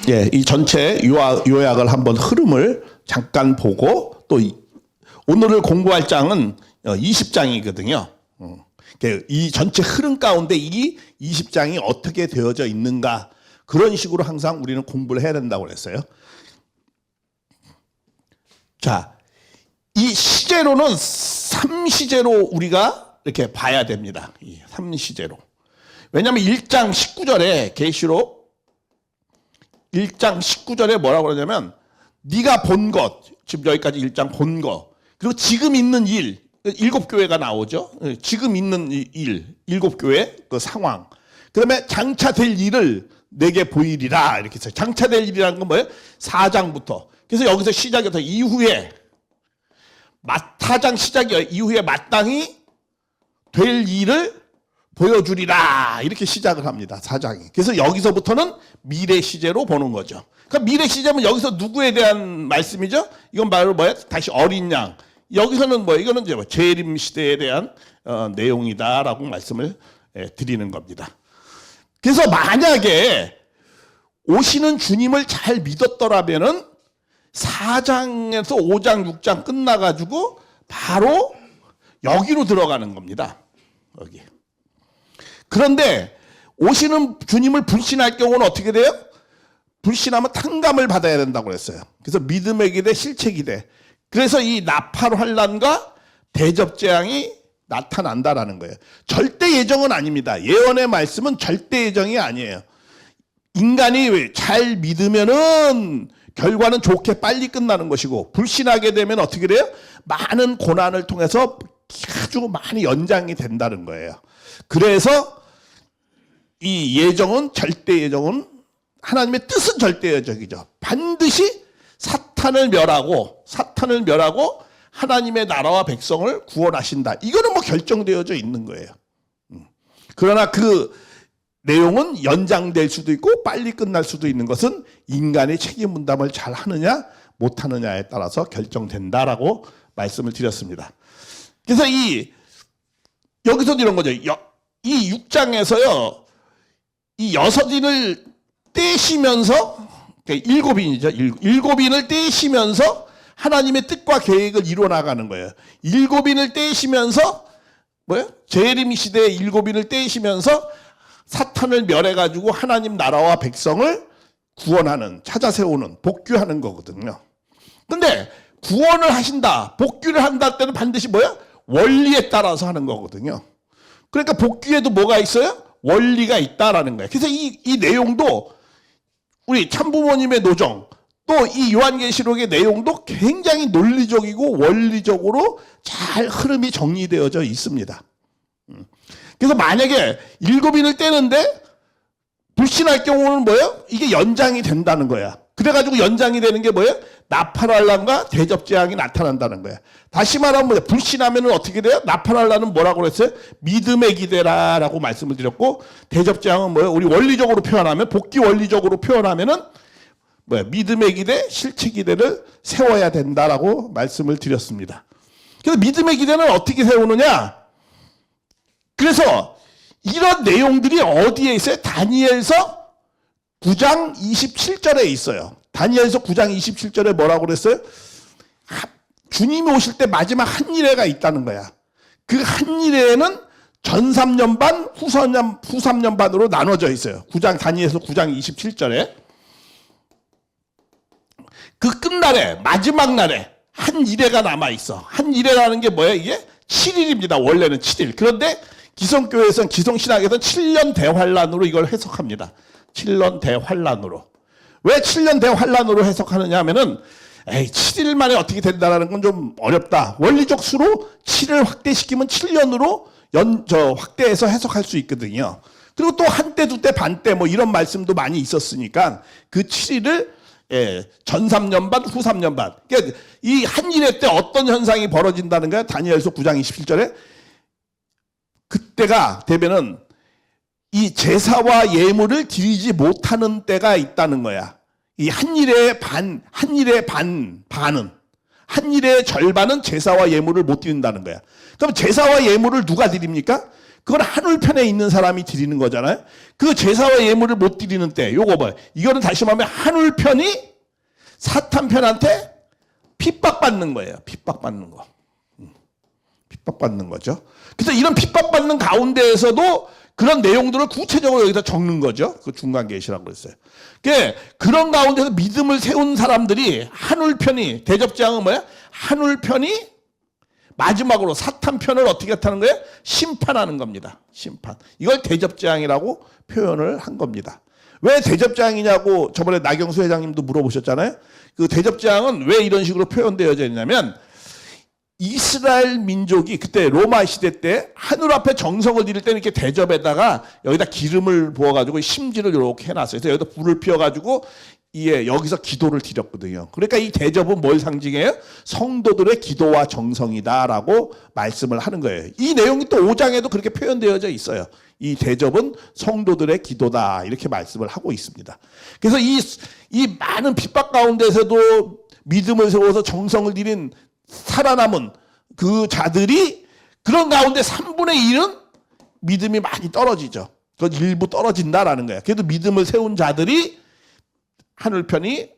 예, 이 전체 요약을 한번 흐름을 잠깐 보고 또 오늘을 공부할 장은 20장이거든요. 이 전체 흐름 가운데 이 20장이 어떻게 되어져 있는가, 그런 식으로 항상 우리는 공부를 해야 된다고 그랬어요. 자, 이 시제로는 3시제로 우리가 이렇게 봐야 됩니다. 이 3시제로. 왜냐하면 1장 19절에 계시록 1장 19절에 뭐라고 그러냐면 네가 본 것, 지금 여기까지 1장 본 것, 그리고 지금 있는 일, 7교회가 나오죠. 지금 있는 일, 7교회 그 상황, 그 다음에 장차될 일을 내게 보이리라 이렇게 써요. 장차될 일이라는 건 뭐예요? 4장부터. 그래서 여기서 시작해서 이후에 타장 시작이 이후에 마땅히 될 일을 보여주리라 이렇게 시작을 합니다. 4장이. 그래서 여기서부터는 미래 시제로 보는 거죠. 그러니까 미래 시제면 여기서 누구에 대한 말씀이죠? 이건 바로 뭐예요? 다시 어린 양. 여기서는 뭐 이거는 이제 재림 시대에 대한 내용이다라고 말씀을 드리는 겁니다. 그래서 만약에 오시는 주님을 잘 믿었더라면은 4장에서 5장, 6장 끝나가지고 바로 여기로 들어가는 겁니다. 여기. 그런데 오시는 주님을 불신할 경우는 어떻게 돼요? 불신하면 탕감을 받아야 된다고 그랬어요. 그래서 믿음의 기대, 실체 기대. 그래서 이 나팔 환란과 대접 재앙이 나타난다라는 거예요. 절대 예정은 아닙니다. 예언의 말씀은 절대 예정이 아니에요. 인간이 잘 믿으면은 결과는 좋게 빨리 끝나는 것이고, 불신하게 되면 어떻게 돼요? 많은 고난을 통해서 아주 많이 연장이 된다는 거예요. 그래서 이 예정은, 절대 예정은, 하나님의 뜻은 절대 예정이죠. 반드시 사탄을 멸하고 하나님의 나라와 백성을 구원하신다. 이거는 뭐 결정되어져 있는 거예요. 그러나 그 내용은 연장될 수도 있고 빨리 끝날 수도 있는 것은 인간의 책임 분담을 잘 하느냐 못하느냐에 따라서 결정된다라고 말씀을 드렸습니다. 그래서 여기서 이런 거죠. 이 6장에서요, 이 6인을 떼시면서, 7인이죠. 7인을 떼시면서 하나님의 뜻과 계획을 이뤄나가는 거예요. 7인을 떼시면서, 재림 시대의 7인을 떼시면서 사탄을 멸해가지고 하나님 나라와 백성을 구원하는, 찾아 세우는, 복귀하는 거거든요. 근데 구원을 하신다, 복귀를 한다 때는 반드시 원리에 따라서 하는 거거든요. 그러니까 복귀에도 뭐가 있어요? 원리가 있다라는 거예요. 그래서 이 내용도 우리 참부모님의 노정, 또 이 요한계시록의 내용도 굉장히 논리적이고 원리적으로 잘 흐름이 정리되어져 있습니다. 그래서 만약에 7인을 떼는데 불신할 경우는 이게 연장이 된다는 거야. 그래가지고 연장이 되는 게 나팔환란과 대접재앙이 나타난다는 거야. 다시 말하면 불신하면 어떻게 돼요? 나팔환란은 뭐라고 그랬어요? 믿음의 기대라라고 말씀을 드렸고, 대접재앙은 우리 원리적으로 표현하면, 복귀 원리적으로 표현하면은 믿음의 기대, 실체 기대를 세워야 된다라고 말씀을 드렸습니다. 그래서 믿음의 기대는 어떻게 세우느냐? 그래서 이런 내용들이 어디에 있어요? 다니엘서 9장 27절에 있어요. 다니엘서 9장 27절에 뭐라고 그랬어요? 주님이 오실 때 마지막 한일회가 있다는 거야. 그 한일회에는 전 3년 반, 후 3년 반으로 나눠져 있어요. 다니엘서 9장 27절에. 그 끝날에, 마지막 날에 한일회가 남아있어. 한일회라는 게 뭐예요? 이게 7일입니다. 원래는 7일. 그런데 기성교회에서는, 기성신학에서는 7년 대환란으로 이걸 해석합니다. 7년 대환란으로. 왜 7년 대환란으로 해석하느냐 하면은, 7일 만에 어떻게 된다는 건 좀 어렵다. 원리적 수로 7을 확대시키면 7년으로 확대해서 해석할 수 있거든요. 그리고 또 한때, 두때, 반때 이런 말씀도 많이 있었으니까 그 7일을 전 3년 반, 후 3년 반. 그러니까 이 한일회 때 어떤 현상이 벌어진다는 거야? 다니엘서 9장 27절에. 그때가 되면은 이 제사와 예물을 드리지 못하는 때가 있다는 거야. 이 한일의 반은, 한일의 절반은 제사와 예물을 못 드린다는 거야. 그럼 제사와 예물을 누가 드립니까? 그건 하늘편에 있는 사람이 드리는 거잖아요. 그 제사와 예물을 못 드리는 때 요거 봐요. 이거는 다시 말하면 하늘편이 사탄편한테 핍박받는 거예요. 핍박받는 거. 핍박받는 거죠. 그래서 이런 핍박받는 가운데에서도 그런 내용들을 구체적으로 여기다 적는 거죠. 그 중간 계시라고 그랬어요. 그런 가운데서 믿음을 세운 사람들이 하늘편이, 대접장은 뭐야? 하늘편이 마지막으로 사탄편을 어떻게 하는 거예요? 심판하는 겁니다. 심판. 이걸 대접장이라고 표현을 한 겁니다. 왜 대접장이냐고 저번에 나경수 회장님도 물어보셨잖아요. 그 대접장은 왜 이런 식으로 표현되어져 있냐면 이스라엘 민족이 그때 로마 시대 때 하늘 앞에 정성을 드릴 때는 이렇게 대접에다가 여기다 기름을 부어가지고 심지를 이렇게 해놨어요. 그래서 여기다 불을 피워가지고 여기서 기도를 드렸거든요. 그러니까 이 대접은 뭘 상징해요? 성도들의 기도와 정성이다라고 말씀을 하는 거예요. 이 내용이 또 5장에도 그렇게 표현되어져 있어요. 이 대접은 성도들의 기도다 이렇게 말씀을 하고 있습니다. 그래서 이 많은 핍박 가운데서도 믿음을 세워서 정성을 들인 살아남은 그 자들이 그런 가운데 3분의 1은 믿음이 많이 떨어지죠. 그건 일부 떨어진다라는 거예요. 그래도 믿음을 세운 자들이 하늘편이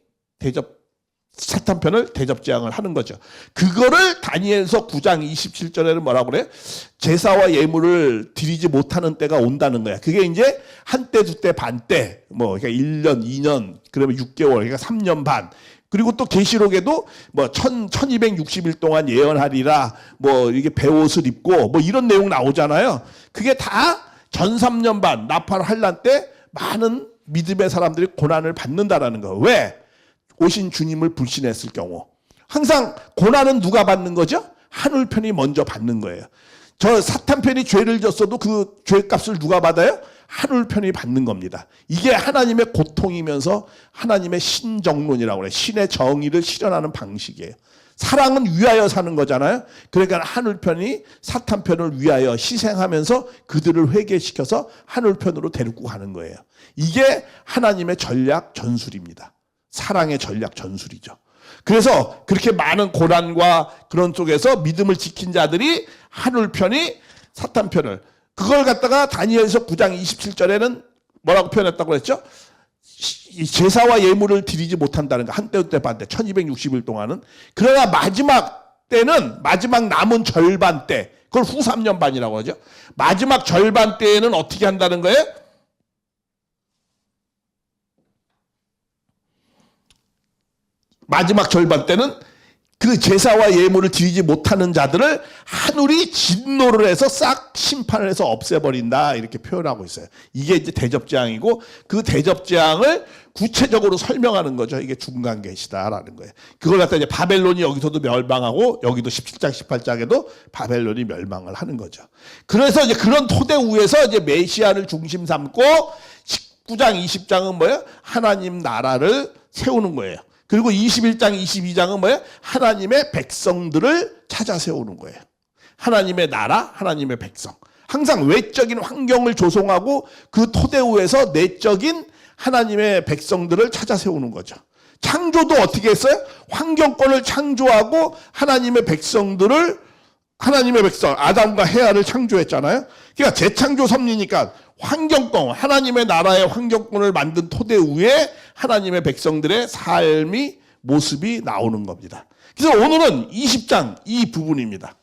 사탄편을 대접재앙을 하는 거죠. 그거를 다니엘서 9장 27절에는 뭐라고 그래요? 제사와 예물을 드리지 못하는 때가 온다는 거야. 그게 이제 한때, 두때, 반때, 그러니까 1년, 2년, 그러면 6개월, 그러니까 3년 반. 그리고 또 계시록에도 1260일 동안 예언하리라, 이게 베옷을 입고, 이런 내용 나오잖아요. 그게 다 전 3년 반, 나팔 환란 때 많은 믿음의 사람들이 고난을 받는다라는 거. 왜? 오신 주님을 불신했을 경우. 항상 고난은 누가 받는 거죠? 하늘편이 먼저 받는 거예요. 저 사탄편이 죄를 졌어도 그 죄값을 누가 받아요? 하늘편이 받는 겁니다. 이게 하나님의 고통이면서 하나님의 신정론이라고 그래요. 신의 정의를 실현하는 방식이에요. 사랑은 위하여 사는 거잖아요. 그러니까 하늘편이 사탄편을 위하여 희생하면서 그들을 회개시켜서 하늘편으로 데리고 가는 거예요. 이게 하나님의 전략 전술입니다. 사랑의 전략 전술이죠. 그래서 그렇게 많은 고난과 그런 속에서 믿음을 지킨 자들이 하늘편이 사탄편을, 그걸 갖다가 다니엘서 9장 27절에는 뭐라고 표현했다고 그랬죠? 제사와 예물을 드리지 못한다는 거. 한때 때 반때 1260일 동안은. 그러나 마지막 때는, 마지막 남은 절반 때, 그걸 후 3년 반이라고 하죠. 마지막 절반 때에는 어떻게 한다는 거예요? 마지막 절반 때는 그 제사와 예물을 드리지 못하는 자들을 하늘이 진노를 해서 싹 심판을 해서 없애버린다 이렇게 표현하고 있어요. 이게 이제 대접재앙이고 그 대접재앙을 구체적으로 설명하는 거죠. 이게 중간 계시다라는 거예요. 그걸 갖다 이제 바벨론이 여기서도 멸망하고 여기도 17장 18장에도 바벨론이 멸망을 하는 거죠. 그래서 이제 그런 토대 위에서 이제 메시아를 중심 삼고 19장 20장은 뭐예요? 하나님 나라를 세우는 거예요. 그리고 21장, 22장은 뭐예요? 하나님의 백성들을 찾아 세우는 거예요. 하나님의 나라, 하나님의 백성. 항상 외적인 환경을 조성하고 그 토대 위에서 내적인 하나님의 백성들을 찾아 세우는 거죠. 창조도 어떻게 했어요? 환경권을 창조하고 하나님의 백성, 아담과 헤아를 창조했잖아요. 그러니까 재창조 섭리니까 환경권, 하나님의 나라의 환경권을 만든 토대 위에 하나님의 백성들의 삶이, 모습이 나오는 겁니다. 그래서 오늘은 20장 이 부분입니다.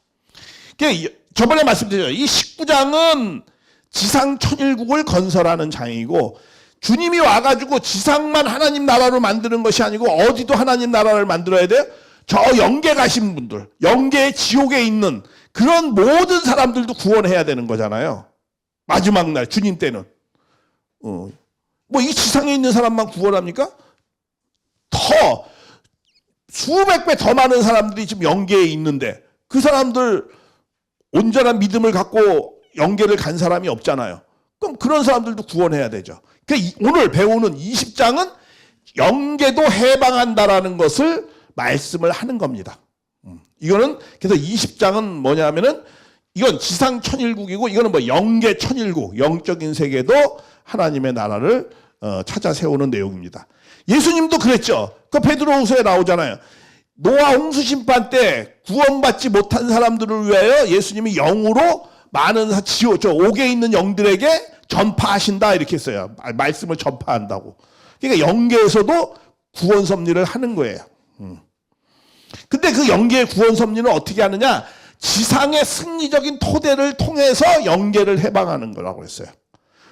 저번에 말씀드렸죠. 이 19장은 지상 천일국을 건설하는 장이고 주님이 와가지고 지상만 하나님 나라로 만드는 것이 아니고 어디도 하나님 나라를 만들어야 돼요? 저 영계 가신 분들, 영계의 지옥에 있는 그런 모든 사람들도 구원해야 되는 거잖아요. 마지막 날 주님 때는 이 지상에 있는 사람만 구원합니까? 더 수백 배 더 많은 사람들이 지금 영계에 있는데 그 사람들 온전한 믿음을 갖고 영계를 간 사람이 없잖아요. 그럼 그런 사람들도 구원해야 되죠. 그러니까 오늘 배우는 20장은 영계도 해방한다라는 것을 말씀을 하는 겁니다. 이거는 그래서 20장은 뭐냐면은 이건 지상 천일국이고 이거는 영계 천일국, 영적인 세계도 하나님의 나라를 찾아 세우는 내용입니다. 예수님도 그랬죠. 그 베드로후서에 나오잖아요. 노아 홍수 심판 때 구원받지 못한 사람들을 위하여 예수님이 영으로 많은 저 옥에 있는 영들에게 전파하신다 이렇게 했어요. 말씀을 전파한다고. 그러니까 영계에서도 구원 섭리를 하는 거예요. 근데 그 영계의 구원 섭리는 어떻게 하느냐? 지상의 승리적인 토대를 통해서 영계를 해방하는 거라고 했어요.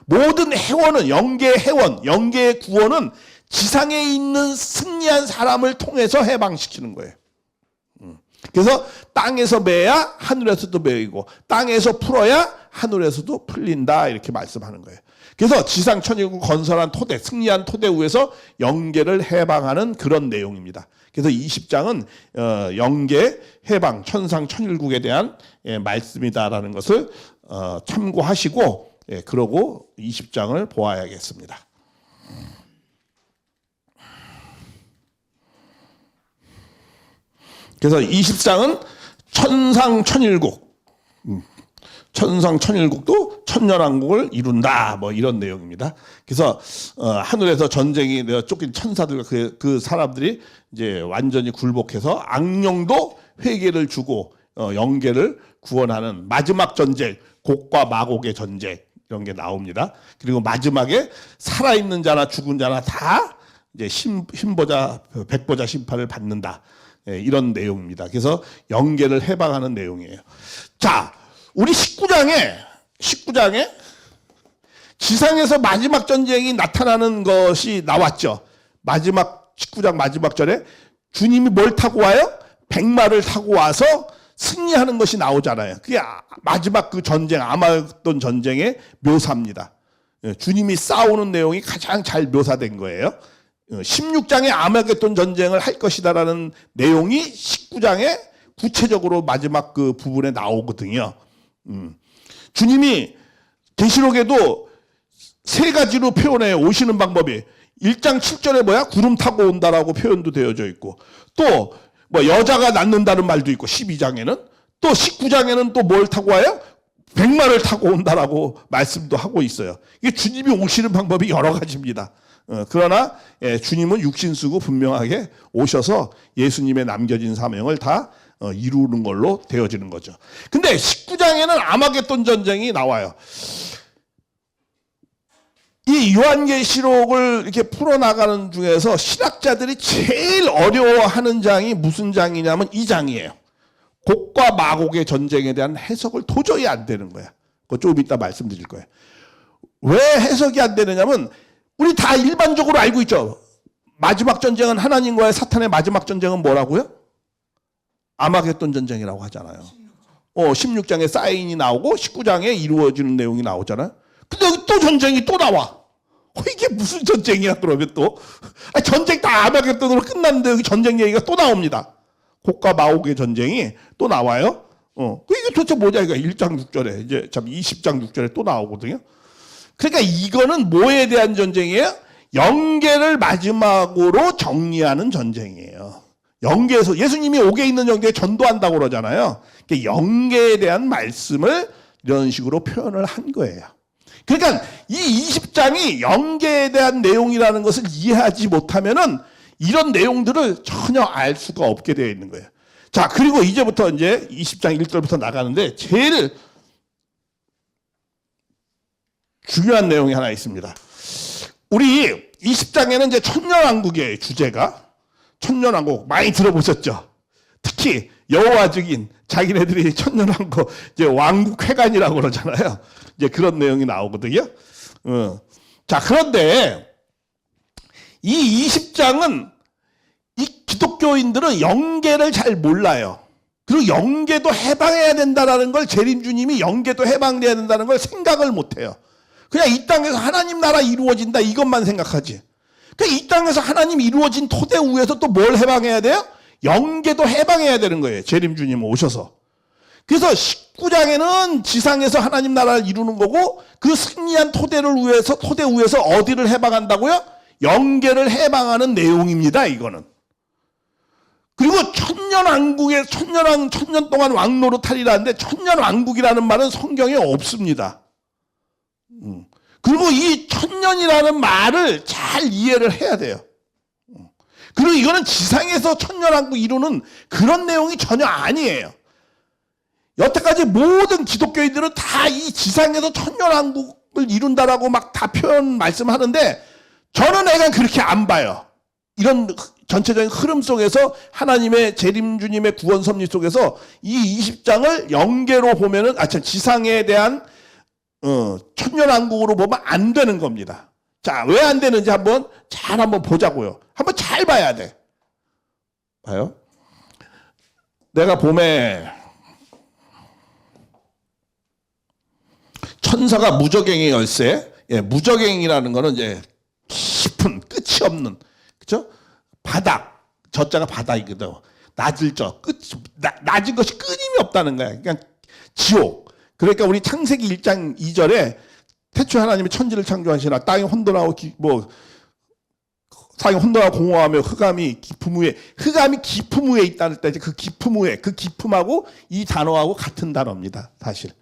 모든 해원은 영계의 해원, 영계의 구원은 지상에 있는 승리한 사람을 통해서 해방시키는 거예요. 그래서 땅에서 매야 하늘에서도 매이고 땅에서 풀어야 하늘에서도 풀린다 이렇게 말씀하는 거예요. 그래서 지상 천일국 건설한 토대, 승리한 토대 위에서 영계를 해방하는 그런 내용입니다. 그래서 20장은 영계 해방, 천상 천일국에 대한 말씀이다라는 것을 참고하시고 그러고 20장을 보아야겠습니다. 그래서 20장은 천상 천일국, 천상 천일국도 천년왕국을 이룬다 뭐 이런 내용입니다. 그래서 하늘에서 전쟁이 쫓긴 천사들과 그 사람들이 이제 완전히 굴복해서 악령도 회개를 주고 영계를 구원하는 마지막 전쟁, 곡과 마곡의 전쟁 이런 게 나옵니다. 그리고 마지막에 살아있는 자나 죽은 자나 다 이제 신보자 백보자 심판을 받는다. 이런 내용입니다. 그래서 영계를 해방하는 내용이에요. 자, 우리 19장에 지상에서 마지막 전쟁이 나타나는 것이 나왔죠. 마지막 19장 마지막 절에 주님이 뭘 타고 와요? 백마를 타고 와서 승리하는 것이 나오잖아요. 그게 마지막 그 전쟁, 아마겟돈 전쟁의 묘사입니다. 주님이 싸우는 내용이 가장 잘 묘사된 거예요. 16장에 아마겟돈 전쟁을 할 것이다라는 내용이 19장에 구체적으로 마지막 그 부분에 나오거든요. 주님이 계시록에도 세 가지로 표현해 오시는 방법이 1장 7절에 뭐야? 구름 타고 온다라고 표현도 되어져 있고 또 뭐 여자가 낳는다는 말도 있고 12장에는 또 19장에는 또 뭘 타고 와요? 백마를 타고 온다라고 말씀도 하고 있어요. 이게 주님이 오시는 방법이 여러 가지입니다. 그러나 주님은 육신 쓰고 분명하게 오셔서 예수님의 남겨진 사명을 다 이루는 걸로 되어지는 거죠. 근데 19장에는 아마겟돈 전쟁이 나와요. 이 요한계시록을 이렇게 풀어나가는 중에서 신학자들이 제일 어려워하는 장이 무슨 장이냐면 이 장이에요. 곡과 마곡의 전쟁에 대한 해석을 도저히 안 되는 거야. 그거 조금 이따 말씀드릴 거예요. 왜 해석이 안 되느냐면 우리 다 일반적으로 알고 있죠. 마지막 전쟁은 하나님과의 사탄의 마지막 전쟁은 뭐라고요? 아마겟돈 전쟁이라고 하잖아요. 16장에 사인이 나오고 19장에 이루어지는 내용이 나오잖아요. 근데 여기 또 전쟁이 또 나와. 이게 무슨 전쟁이야 그러면 또. 전쟁 다 아마겟돈으로 끝났는데 여기 전쟁 얘기가 또 나옵니다. 곡과 마곡의 전쟁이 또 나와요. 이게 도대체 뭐냐 이거 1장 6절에 이제 참 20장 6절에 또 나오거든요. 그러니까 이거는 뭐에 대한 전쟁이에요? 영계를 마지막으로 정리하는 전쟁이에요. 영계에서 예수님이 옥에 있는 영계에 전도한다고 그러잖아요. 그러니까 영계에 대한 말씀을 이런 식으로 표현을 한 거예요. 그러니까 이 20장이 영계에 대한 내용이라는 것을 이해하지 못하면은 이런 내용들을 전혀 알 수가 없게 되어 있는 거예요. 자, 그리고 이제부터 이제 20장 1절부터 나가는데 제일 중요한 내용이 하나 있습니다. 우리 20장에는 이제 천년왕국의 주제가 천년왕국 많이 들어보셨죠? 특히 여호와 증인 자기네들이 천년왕국 이제 왕국 회관이라고 그러잖아요. 이제 그런 내용이 나오거든요. 자, 그런데 이 20장은 이 기독교인들은 영계를 잘 몰라요. 그리고 영계도 해방해야 된다라는 걸 재림주님이 영계도 해방돼야 된다는 걸 생각을 못해요. 그냥 이 땅에서 하나님 나라 이루어진다 이것만 생각하지. 그러니까 이 땅에서 하나님 이루어진 토대 위에서 또 뭘 해방해야 돼요? 영계도 해방해야 되는 거예요. 재림주님 오셔서. 그래서 19장에는 지상에서 하나님 나라를 이루는 거고 그 승리한 토대 위에서 어디를 해방한다고요? 영계를 해방하는 내용입니다. 이거는. 그리고 천년 동안 왕노릇하리라는데 천년왕국이라는 말은 성경에 없습니다. 그리고 이 천년이라는 말을 잘 이해를 해야 돼요. 그리고 이거는 지상에서 천년왕국 이루는 그런 내용이 전혀 아니에요. 여태까지 모든 기독교인들은 다 이 지상에서 천년왕국을 이룬다라고 막 다 표현 말씀하는데 저는 약간 그렇게 안 봐요. 이런 전체적인 흐름 속에서 하나님의 재림주님의 구원 섭리 속에서 이 20장을 연계로 보면은 지상에 대한 천년왕국으로 보면 안 되는 겁니다. 자, 왜 안 되는지 한번 보자고요. 한번 잘 봐야 돼. 봐요. 내가 봄에 천사가 무저갱의 열쇠, 무저갱이라는 거는 이제 깊은 끝이 없는, 그죠? 바닥, 저자가 바닥이거든. 낮은 것이 끊임이 없다는 거야. 그냥 지옥. 그러니까 우리 창세기 1장 2절에 태초에 하나님이 천지를 창조하시나 땅이 혼돈하고 땅이 혼돈하고 공허하며 흑암이 깊음 위에 있다는 때 그 깊음 위에, 그 깊음하고 이 단어하고 같은 단어입니다. 사실.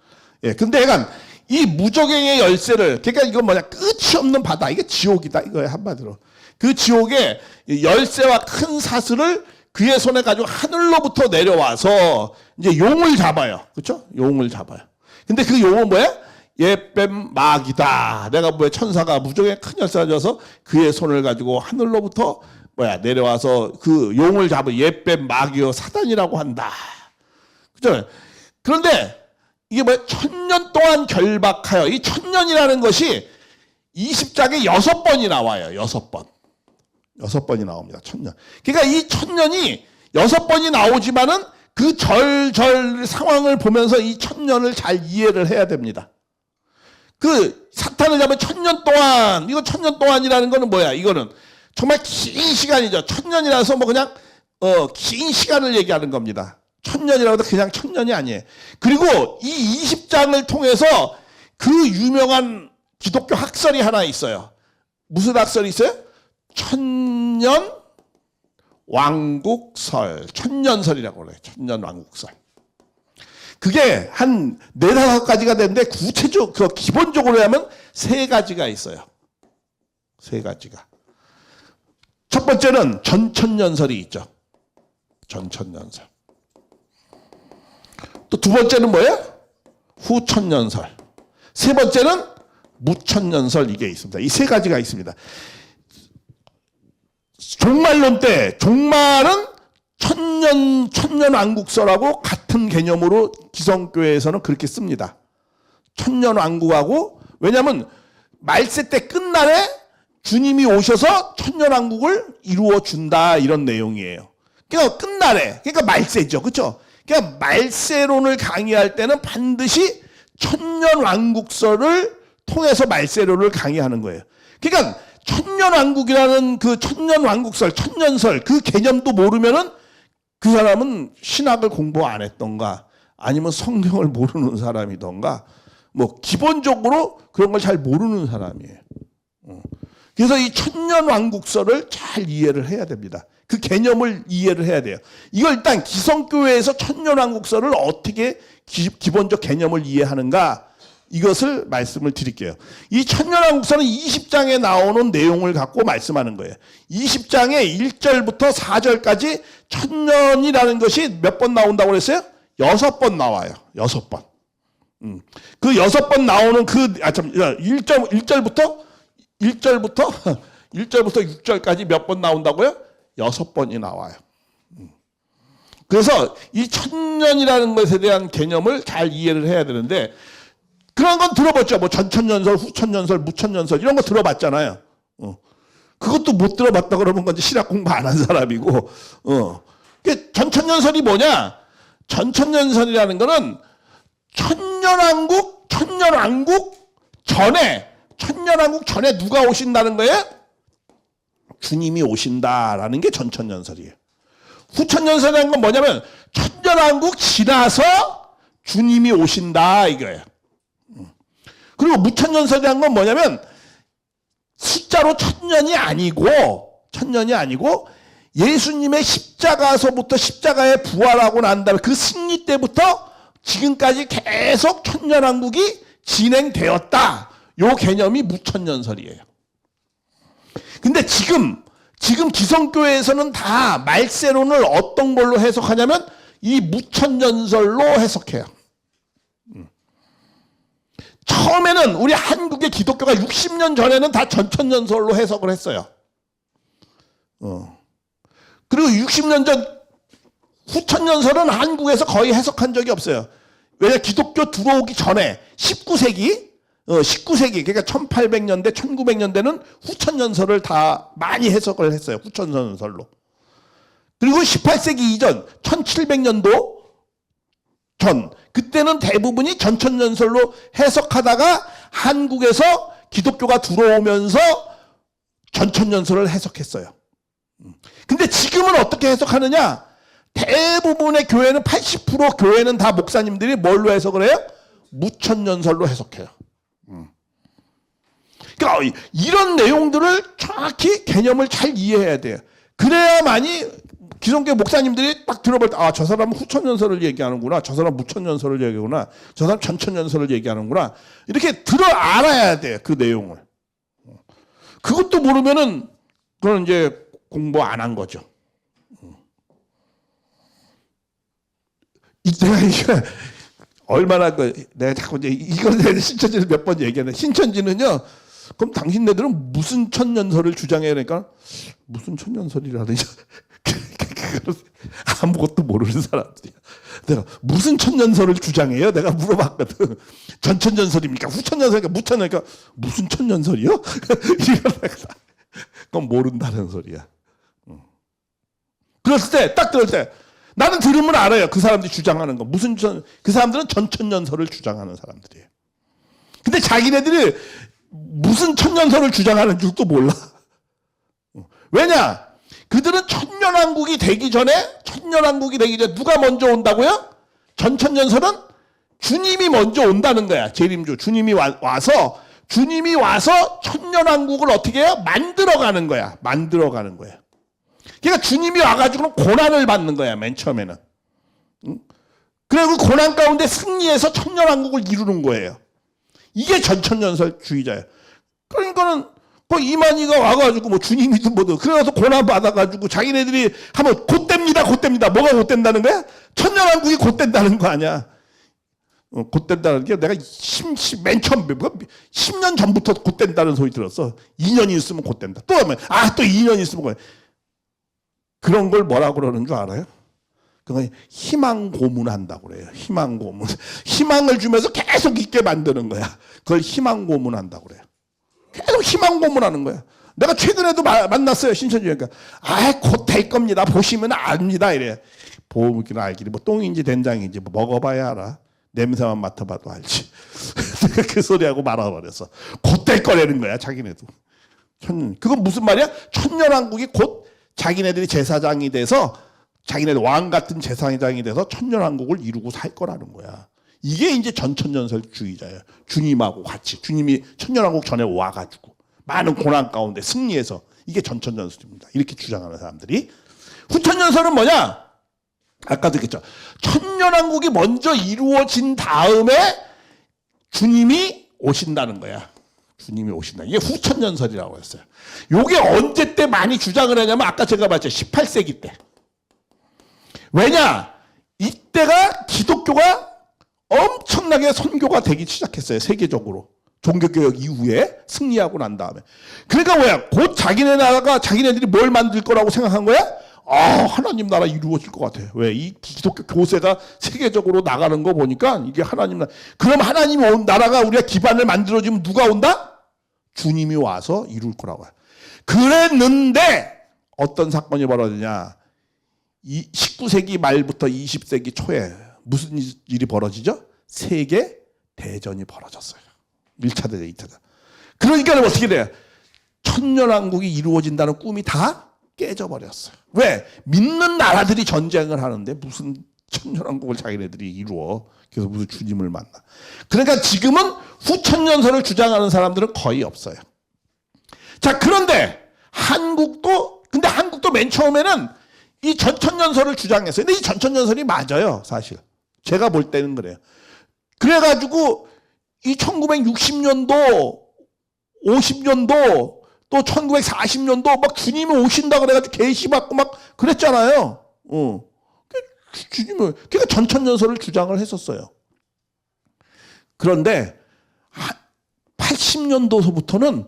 근데 약간 이 무저갱의 열쇠를, 그러니까 이건 뭐냐, 끝이 없는 바다, 이게 지옥이다 이거예요. 한마디로 그 지옥의 열쇠와 큰 사슬을 그의 손에 가지고 하늘로부터 내려와서 이제 용을 잡아요. 그렇죠? 용을 잡아요. 근데 그 용은 뭐야? 옛뱀 마귀다. 내가 뭐야, 천사가 무저갱의 큰 열쇠를 져서 그의 손을 가지고 하늘로부터 내려와서 그 용을 잡은 옛뱀 마귀요 사단이라고 한다. 그죠? 그런데 이게 뭐야? 1000년 동안 결박하여, 이 1000년이라는 것이 20장에 6번이 나와요. 6번이 나옵니다. 1000년. 그러니까 이 1000년이 6번이 나오지만은 그 절절 상황을 보면서 이 1000년을 잘 이해를 해야 됩니다. 그 사탄을 잡은 1000년 동안, 이거 1000년 동안이라는 거는 뭐야? 이거는 정말 긴 시간이죠. 1000년이라서 뭐 그냥 긴 시간을 얘기하는 겁니다. 1000년이라고 해도 그냥 1000년이 아니에요. 그리고 이 20장을 통해서 그 유명한 기독교 학설이 하나 있어요. 무슨 학설이 있어요? 천년 왕국설, 천년설이라고 그래요. 천년왕국설. 그게 한 4-5가지가 되는데 구체적으로, 기본적으로 하면 3가지가 있어요. 3가지가. 첫 번째는 전천년설이 있죠. 전천년설. 또 두 번째는 뭐예요? 후천년설. 세 번째는 무천년설, 이게 있습니다. 이 3가지가 있습니다. 종말론 때, 종말은 천년왕국설하고 같은 개념으로 기성교회에서는 그렇게 씁니다. 천년왕국하고, 왜냐하면 말세 때 끝날에 주님이 오셔서 천년왕국을 이루어 준다, 이런 내용이에요. 그러니까 끝날에, 그러니까 말세죠, 그렇죠? 그러니까 말세론을 강의할 때는 반드시 천년왕국설을 통해서 말세론을 강의하는 거예요. 그러니까 천년왕국이라는 그 천년왕국설, 천년설, 그 개념도 모르면은 그 사람은 신학을 공부 안 했던가, 아니면 성경을 모르는 사람이던가, 뭐 기본적으로 그런 걸 잘 모르는 사람이에요. 그래서 이 천년왕국설을 잘 이해를 해야 됩니다. 그 개념을 이해를 해야 돼요. 이걸 일단 기성교회에서 천년왕국설을 어떻게 기본적 개념을 이해하는가, 이것을 말씀을 드릴게요. 이 천년왕국설은 20장에 나오는 내용을 갖고 말씀하는 거예요. 20장에 1절부터 4절까지 천년이라는 것이 몇 번 나온다고 그랬어요? 6번 나와요. 6번. 그 6번 나오는 1절부터 6절까지 몇 번 나온다고요? 6번이 나와요. 그래서 이 천년이라는 것에 대한 개념을 잘 이해를 해야 되는데, 그런 건 들어봤죠. 뭐 전천년설, 후천년설, 무천년설 이런 거 들어봤잖아요. 그것도 못 들어봤다 그러면 건지 신학 공부 안 한 사람이고. 전천년설이 뭐냐? 전천년설이라는 거는 천년왕국 전에 누가 오신다는 거예요? 주님이 오신다라는 게 전천년설이에요. 후천년설이라는 건 뭐냐면 천년왕국 지나서 주님이 오신다 이거예요. 그리고 무천년설이라는 건 뭐냐면 숫자로 천년이 아니고 예수님의 십자가서부터 십자가에 부활하고 난 다음에 그 승리 때부터 지금까지 계속 천년왕국이 진행되었다. 요 개념이 무천년설이에요. 근데 지금 기성교회에서는 다 말세론을 어떤 걸로 해석하냐면 이 무천년설로 해석해요. 처음에는 우리 한국의 기독교가 60년 전에는 다 전천년설로 해석을 했어요. 그리고 60년 전 후천년설은 한국에서 거의 해석한 적이 없어요. 왜냐 기독교 들어오기 전에 19세기 그러니까 1800년대 1900년대는 후천년설을 다 많이 해석을 했어요. 후천년설로. 그리고 18세기 이전 1700년도 전 그때는 대부분이 전천년설로 해석하다가 한국에서 기독교가 들어오면서 전천년설을 해석했어요. 근데 지금은 어떻게 해석하느냐? 대부분의 교회는 80% 교회는 다 목사님들이 뭘로 해석을 해요? 무천년설로 해석해요. 그러니까 이런 내용들을 정확히 개념을 잘 이해해야 돼요. 그래야만이 기존교 목사님들이 딱 들어볼 때, 아, 저 사람은 후천년설을 얘기하는구나. 저 사람은 무천년설을 얘기하구나. 저 사람 전천년설을 얘기하는구나. 이렇게 들어 알아야 돼요. 그 내용을. 그것도 모르면은, 그건 이제 공부 안 한 거죠. 내가 이게 얼마나 내가 자꾸 이제 이걸 내가 신천지를 몇 번 얘기하네. 신천지는요, 그럼 당신네들은 무슨 천년설을 주장해야 하니까 무슨 천년설이라는 아무것도 모르는 사람들이야. 내가 무슨 천년설을 주장해요? 내가 물어봤거든. 전천년설입니까? 후천년설입니까? 무천년설입니까? 무슨 천년설이요? 그건 모른다는 소리야. 그랬을 때, 딱 들을 때, 나는 들으면 알아요. 그 사람들이 주장하는 거. 그 사람들은 전천년설을 주장하는 사람들이에요. 근데 자기네들이 무슨 천년설을 주장하는 줄도 몰라. 왜냐? 그들은 천년왕국이 되기 전에 누가 먼저 온다고요? 전천년설은 주님이 먼저 온다는 거야. 재림주. 주님이 와서 천년왕국을 어떻게 해요? 만들어가는 거야. 그러니까 주님이 와가지고 고난을 받는 거야. 맨 처음에는. 그리고 그 고난 가운데 승리해서 천년왕국을 이루는 거예요. 이게 전천년설주의자예요. 그러니까는 뭐 이만희가 와가지고 뭐 주님이든 뭐든 그래서 고난 받아가지고 자기네들이 하면 곧됩니다. 뭐가 곧된다는 거야? 천년왕국이 곧된다는 거 아니야. 곧된다는 게 내가 맨 처음 10년 전부터 곧된다는 소리 들었어. 2년이 있으면 곧된다. 또 하면 또 2년 있으면 곧된다. 그런 걸 뭐라고 그러는 줄 알아요? 그건 희망 고문한다고 그래요. 희망 고문. 희망을 주면서 계속 있게 만드는 거야. 그걸 희망 고문한다고 그래요. 계속 희망 고문하는 거야. 내가 최근에도 만났어요. 신천지니까. 곧 될 겁니다. 보시면 압니다. 이래. 보기는 알기를 뭐 똥인지 된장인지 뭐 먹어봐야 알아. 냄새만 맡아봐도 알지. 그 소리하고 말아버렸어. 곧 될 거라는 거야. 자기네도. 그건 무슨 말이야? 천년왕국이 곧 자기네들이 제사장이 돼서 자기네들 왕 같은 제사장이 돼서 천년왕국을 이루고 살 거라는 거야. 이게 이제 전천년설주의자예요. 주님하고 같이. 주님이 천년왕국 전에 와가지고 많은 고난 가운데 승리해서 이게 전천년설입니다. 이렇게 주장하는 사람들이. 후천년설은 뭐냐? 아까도 얘기했죠. 천년왕국이 먼저 이루어진 다음에 주님이 오신다는 거야. 주님이 오신다. 이게 후천년설이라고 했어요. 요게 언제 때 많이 주장을 하냐면 아까 제가 봤죠. 18세기 때. 왜냐? 이때가 기독교가 엄청나게 선교가 되기 시작했어요. 세계적으로. 종교개혁 이후에 승리하고 난 다음에. 그러니까 뭐야? 곧 자기네 나라가 자기네들이 뭘 만들 거라고 생각한 거야? 하나님 나라 이루어질 것 같아. 왜? 이 기독교 교세가 세계적으로 나가는 거 보니까 이게 하나님 나라. 그럼 하나님이 온 나라가 우리가 기반을 만들어주면 누가 온다? 주님이 와서 이룰 거라고. 그랬는데 어떤 사건이 벌어지냐? 19세기 말부터 20세기 초에 무슨 일이 벌어지죠? 세계 대전이 벌어졌어요. 1차 대전, 2차 대전. 그러니까 어떻게 돼요? 천년왕국이 이루어진다는 꿈이 다 깨져버렸어요. 왜? 믿는 나라들이 전쟁을 하는데 무슨 천년왕국을 자기네들이 이루어. 그래서 무슨 주님을 만나. 그러니까 지금은 후천년설을 주장하는 사람들은 거의 없어요. 자, 그런데 한국도 맨 처음에는 이 전천년설을 주장했어요. 근데 이 전천년설이 맞아요, 사실. 제가 볼 때는 그래요. 그래가지고 이 1960년도, 50년도, 또 1940년도 막 주님이 오신다 그래가지고 계시 받고 막 그랬잖아요. 주님을 그러니까 전천년설을 주장을 했었어요. 그런데 80년도서부터는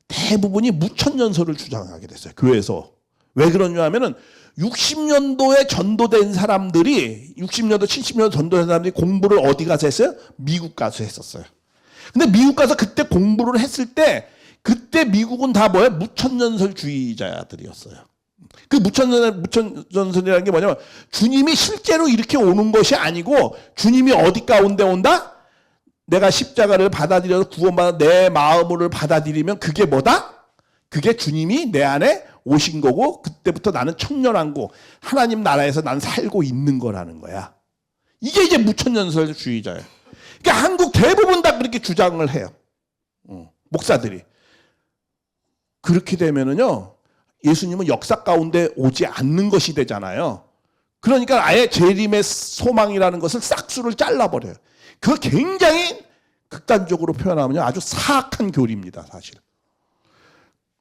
대부분이 무천년설을 주장하게 됐어요. 교회에서. 왜 그러냐 하면은 60년도에 전도된 사람들이 60년도 70년도 전도된 사람들이 공부를 어디 가서 했어요? 미국 가서 했었어요. 근데 미국 가서 그때 공부를 했을 때 그때 미국은 다 뭐예요? 무천년설주의자들이었어요. 그 무천년설이라는 게 뭐냐면 주님이 실제로 이렇게 오는 것이 아니고 주님이 어디 가운데 온다? 내가 십자가를 받아들여서 구원받아 내 마음을 받아들이면 그게 뭐다? 그게 주님이 내 안에 오신 거고 그때부터 나는 청년한고 하나님 나라에서 난 살고 있는 거라는 거야. 이게 이제 무천년설주의자예요. 그러니까 한국 대부분 다 그렇게 주장을 해요. 목사들이. 그렇게 되면은요, 예수님은 역사 가운데 오지 않는 것이 되잖아요. 그러니까 아예 재림의 소망이라는 것을 싹수를 잘라버려요. 그거 굉장히 극단적으로 표현하면요, 아주 사악한 교리입니다, 사실.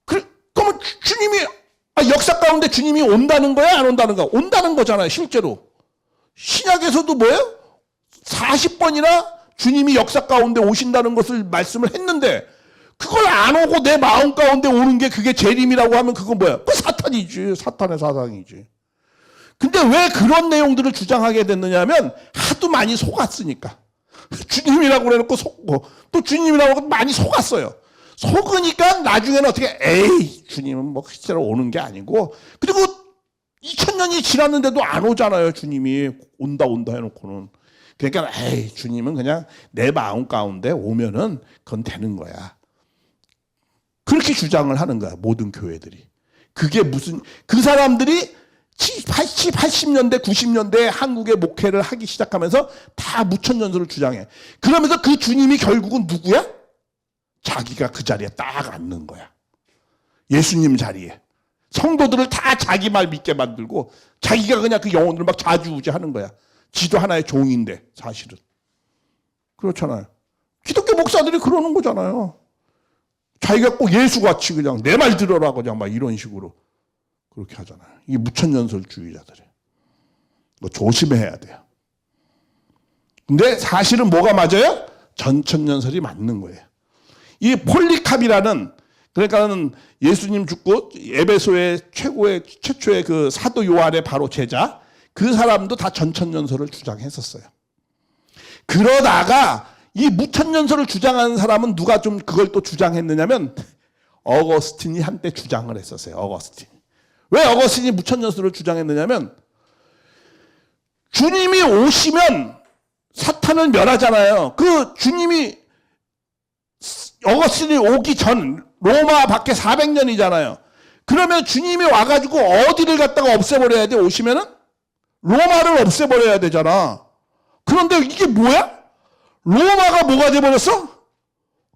그러면 주님이, 역사 가운데 주님이 온다는 거야, 안 온다는 거야? 온다는 거잖아요, 실제로. 신약에서도 뭐예요? 40번이나 주님이 역사 가운데 오신다는 것을 말씀을 했는데, 그걸 안 오고 내 마음 가운데 오는 게 그게 재림이라고 하면 그건 뭐야? 그 사탄이지. 사탄의 사상이지. 근데 왜 그런 내용들을 주장하게 됐느냐 하면 하도 많이 속았으니까. 주님이라고 그래놓고 속고 또 주님이라고 하고 많이 속았어요. 속으니까 나중에는 어떻게 에이 주님은 뭐 실제로 오는 게 아니고 그리고 2000년이 지났는데도 안 오잖아요. 주님이 온다 해놓고는. 그러니까 에이 주님은 그냥 내 마음 가운데 오면은 그건 되는 거야. 그렇게 주장을 하는 거야, 모든 교회들이. 그게 무슨, 그 사람들이 80년대, 90년대에 한국의 목회를 하기 시작하면서 다 무천년설을 주장해. 그러면서 그 주님이 결국은 누구야? 자기가 그 자리에 딱 앉는 거야. 예수님 자리에. 성도들을 다 자기 말 믿게 만들고 자기가 그냥 그 영혼들을 막 좌지우지 하는 거야. 지도 하나의 종인데, 사실은. 그렇잖아요. 기독교 목사들이 그러는 거잖아요. 자기가 꼭 예수같이 그냥 내 말 들어라 그냥 막 이런 식으로 그렇게 하잖아요. 이게 무천년설주의자들이에요. 뭐 조심해야 돼요. 근데 사실은 뭐가 맞아요? 전천년설이 맞는 거예요. 이 폴리캅이라는 그러니까는 예수님 죽고 에베소의 최초의 그 사도 요한의 바로 제자 그 사람도 다 전천년설을 주장했었어요. 그러다가 이 무천년설을 주장하는 사람은 누가 좀 그걸 또 주장했느냐면 어거스틴이 한때 주장을 했었어요. 어거스틴. 왜 어거스틴이 무천년설을 주장했느냐면 주님이 오시면 사탄을 멸하잖아요. 그 주님이 어거스틴이 오기 전 로마 밖에 400년이잖아요. 그러면 주님이 와가지고 어디를 갖다가 없애버려야 돼? 오시면은 로마를 없애버려야 되잖아. 그런데 이게 뭐야? 로마가 뭐가 돼버렸어?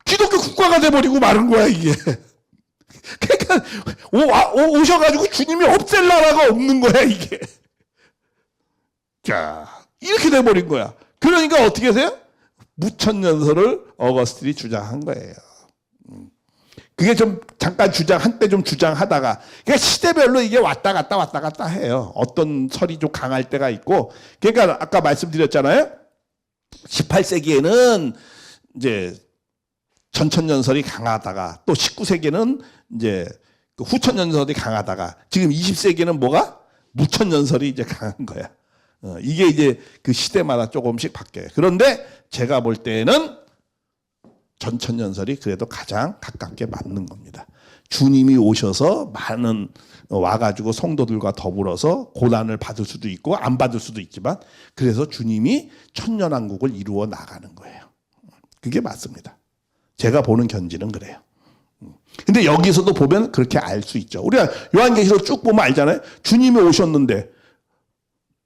기독교 국가가 돼버리고 마른 거야, 이게. 그러니까, 오셔가지고 주님이 없앨 나라가 없는 거야, 이게. 자, 이렇게 돼버린 거야. 그러니까 어떻게 하세요? 무천년설을 어거스틴이 주장한 거예요. 그게 좀 잠깐 한때 좀 주장하다가, 그러니까 시대별로 이게 왔다 갔다 해요. 어떤 설이 좀 강할 때가 있고, 그러니까 아까 말씀드렸잖아요. 18세기에는 이제 전천년설이 강하다가 또 19세기에는 이제 후천년설이 강하다가 지금 20세기에는 뭐가? 무천년설이 이제 강한 거야. 이게 이제 그 시대마다 조금씩 바뀌어요. 그런데 제가 볼 때는 전천년설이 그래도 가장 가깝게 맞는 겁니다. 주님이 오셔서 많은 와가지고 성도들과 더불어서 고난을 받을 수도 있고 안 받을 수도 있지만 그래서 주님이 천년왕국을 이루어 나가는 거예요. 그게 맞습니다. 제가 보는 견지는 그래요. 근데 여기서도 보면 그렇게 알 수 있죠. 우리가 요한계시록 쭉 보면 알잖아요. 주님이 오셨는데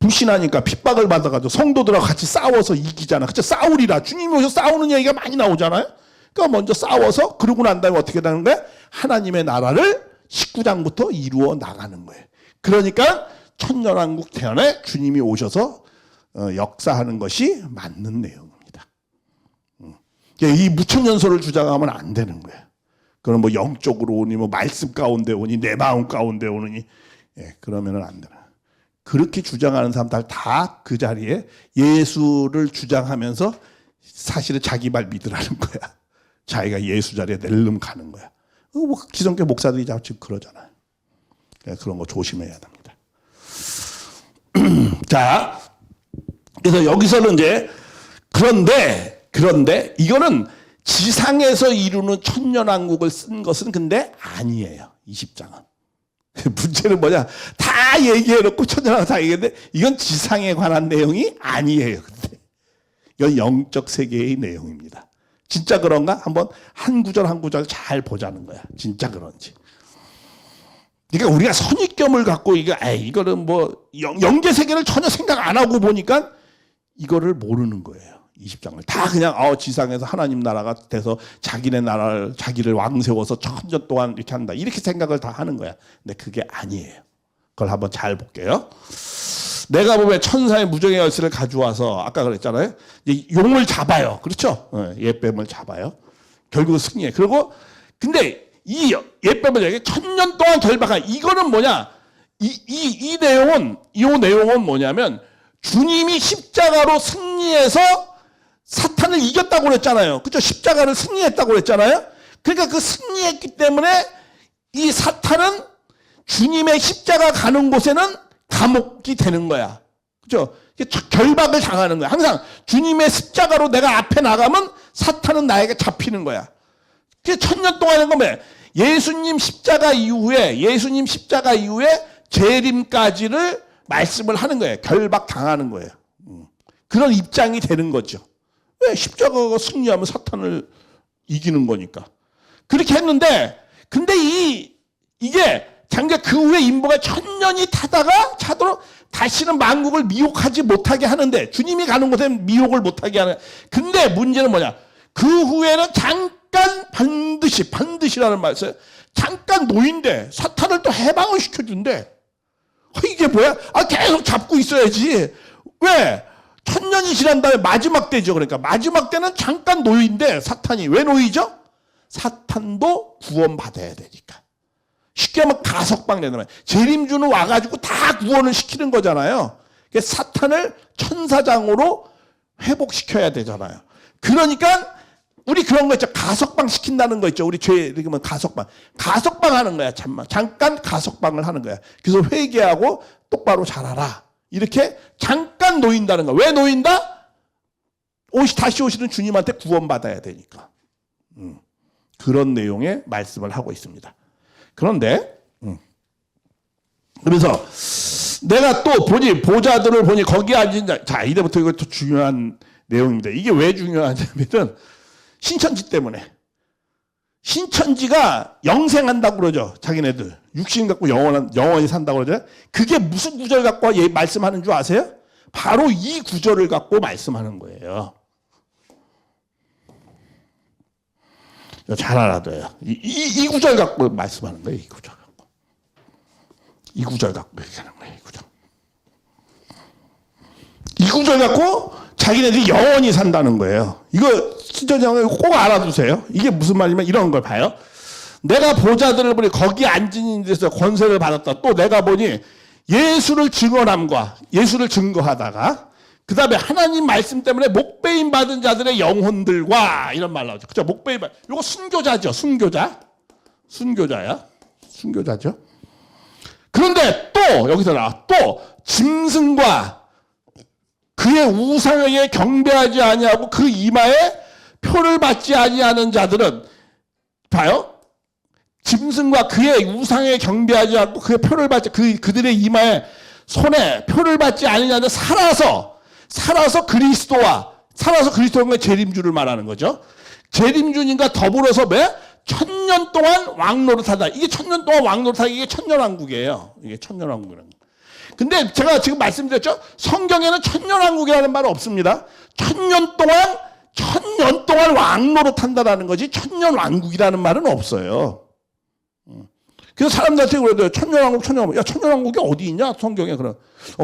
불신하니까 핍박을 받아가지고 성도들하고 같이 싸워서 이기잖아. 그쵸? 싸우리라. 주님이 오셔서 싸우는 얘기가 많이 나오잖아요. 그러니까 먼저 싸워서 그러고 난 다음에 어떻게 되는 거야? 하나님의 나라를 19장부터 이루어 나가는 거예요. 그러니까 천년왕국 태연에 주님이 오셔서 역사하는 것이 맞는 내용입니다. 이 무천년설을 주장하면 안 되는 거예요. 그럼 뭐 영적으로 오니 뭐 말씀 가운데 오니 내 마음 가운데 오느니 그러면은 안 되는. 그렇게 주장하는 사람들 다 그 자리에 예수를 주장하면서 사실은 자기 말 믿으라는 거야. 자기가 예수 자리에 낼름 가는 거야. 뭐 기성교 목사들이 지금 그러잖아요. 그런 거 조심해야 됩니다. 자, 그래서 여기서는 이제 그런데 이거는 지상에서 이루는 천년왕국을 쓴 것은 근데 아니에요. 20장은. 문제는 뭐냐? 다 얘기해놓고 천년왕국 다 얘기했는데 이건 지상에 관한 내용이 아니에요. 근데 이건 영적 세계의 내용입니다. 진짜 그런가? 한번 한 구절 한 구절 잘 보자는 거야. 진짜 그런지. 그러니까 우리가 선입견을 갖고 이거는 뭐 영계 세계를 전혀 생각 안 하고 보니까 이거를 모르는 거예요. 20장을 다 그냥 지상에서 하나님 나라가 돼서 자기네 나라를 자기를 왕 세워서 천년 동안 이렇게 한다 이렇게 생각을 다 하는 거야. 근데 그게 아니에요. 그걸 한번 잘 볼게요. 내가 보면 천사의 무정의 열쇠를 가져와서 아까 그랬잖아요. 용을 잡아요. 그렇죠? 옛뱀을 잡아요. 결국은 승리해. 그리고 근데 이 옛뱀을 천년 동안 결박한 이거는 뭐냐? 이 내용은 뭐냐면 주님이 십자가로 승리해서 사탄을 이겼다고 그랬잖아요. 그렇죠? 십자가를 승리했다고 그랬잖아요. 그러니까 그 승리했기 때문에 이 사탄은 주님의 십자가 가는 곳에는 감옥이 되는 거야. 그렇죠? 결박을 당하는 거야. 항상 주님의 십자가로 내가 앞에 나가면 사탄은 나에게 잡히는 거야. 그게 천년 동안 한 거면 예수님 십자가 이후에 재림까지를 말씀을 하는 거예요. 결박 당하는 거예요. 그런 입장이 되는 거죠. 왜? 십자가가 승리하면 사탄을 이기는 거니까. 그렇게 했는데, 근데 이게 장자 그 후에 인보가 천년이 차도록 다시는 만국을 미혹하지 못하게 하는데, 주님이 가는 곳에 미혹을 못하게 하는. 근데 문제는 뭐냐? 그 후에는 잠깐 반드시라는 말 써요. 잠깐 놓인대. 사탄을 또 해방을 시켜준대. 이게 뭐야? 계속 잡고 있어야지. 왜? 천년이 지난 다음에 마지막 때죠. 그러니까 마지막 때는 잠깐 놓인데 사탄이 왜 놓이죠? 사탄도 구원받아야 되니까. 쉽게 하면 가석방 내는 거예요. 재림주는 와가지고 다 구원을 시키는 거잖아요. 사탄을 천사장으로 회복시켜야 되잖아요. 그러니까 우리 그런 거 있죠. 가석방 시킨다는 거 있죠. 우리 죄 읽으면 가석방 하는 거야. 잠깐 가석방을 하는 거야. 그래서 회개하고 똑바로 잘하라. 이렇게 잠깐 놓인다는 거야. 왜 놓인다? 다시 오시는 주님한테 구원받아야 되니까. 그런 내용의 말씀을 하고 있습니다. 그런데 그래서 내가 또 보자들을 보니 거기 앉은 자 이제부터 이것도 중요한 내용입니다. 이게 왜 중요하냐면 신천지 때문에. 신천지가 영생한다고 그러죠. 자기네들. 육신 갖고 영원히 산다고 그러죠. 그게 무슨 구절 갖고 말씀하는 줄 아세요? 바로 이 구절을 갖고 말씀하는 거예요. 잘 알아둬요. 이 구절 갖고 말씀하는 거예요. 이 구절 갖고 얘기하는 거예요. 이 구절 갖고 자기네들이 영원히 산다는 거예요. 이거 진짜 꼭 알아두세요. 이게 무슨 말이냐면 이런 걸 봐요. 내가 보자들을 보니 거기 앉은 데서 권세를 받았다. 또 내가 보니 예수를 증거하다가 그 다음에 하나님 말씀 때문에 목배임 받은 자들의 영혼들과 이런 말 나오죠. 그죠? 목배임 받은 이거 순교자죠. 순교자죠. 그런데 또 여기서 나와 또 짐승과 그의 우상에게 경배하지 아니하고 그 이마에 표를 받지 아니하는 자들은 봐요. 짐승과 그의 우상에 경배하지 않고 그의 표를 받지 그들의 이마에 손에 표를 받지 아니하는 살아서 그리스도와 재림주를 말하는 거죠. 재림주님과 더불어서 천년 동안 왕노릇하다. 이게 천년 동안 왕노릇하기 이게 천년왕국이에요. 이게 천년왕국이라는 거. 근데 제가 지금 말씀드렸죠. 성경에는 천년왕국이라는 말은 없습니다. 천년 동안 왕노릇한다라는 거지 천년왕국이라는 말은 없어요. 그래서 사람들한테 그래도 천년왕국. 야, 천년왕국이 어디 있냐? 성경에 그럼.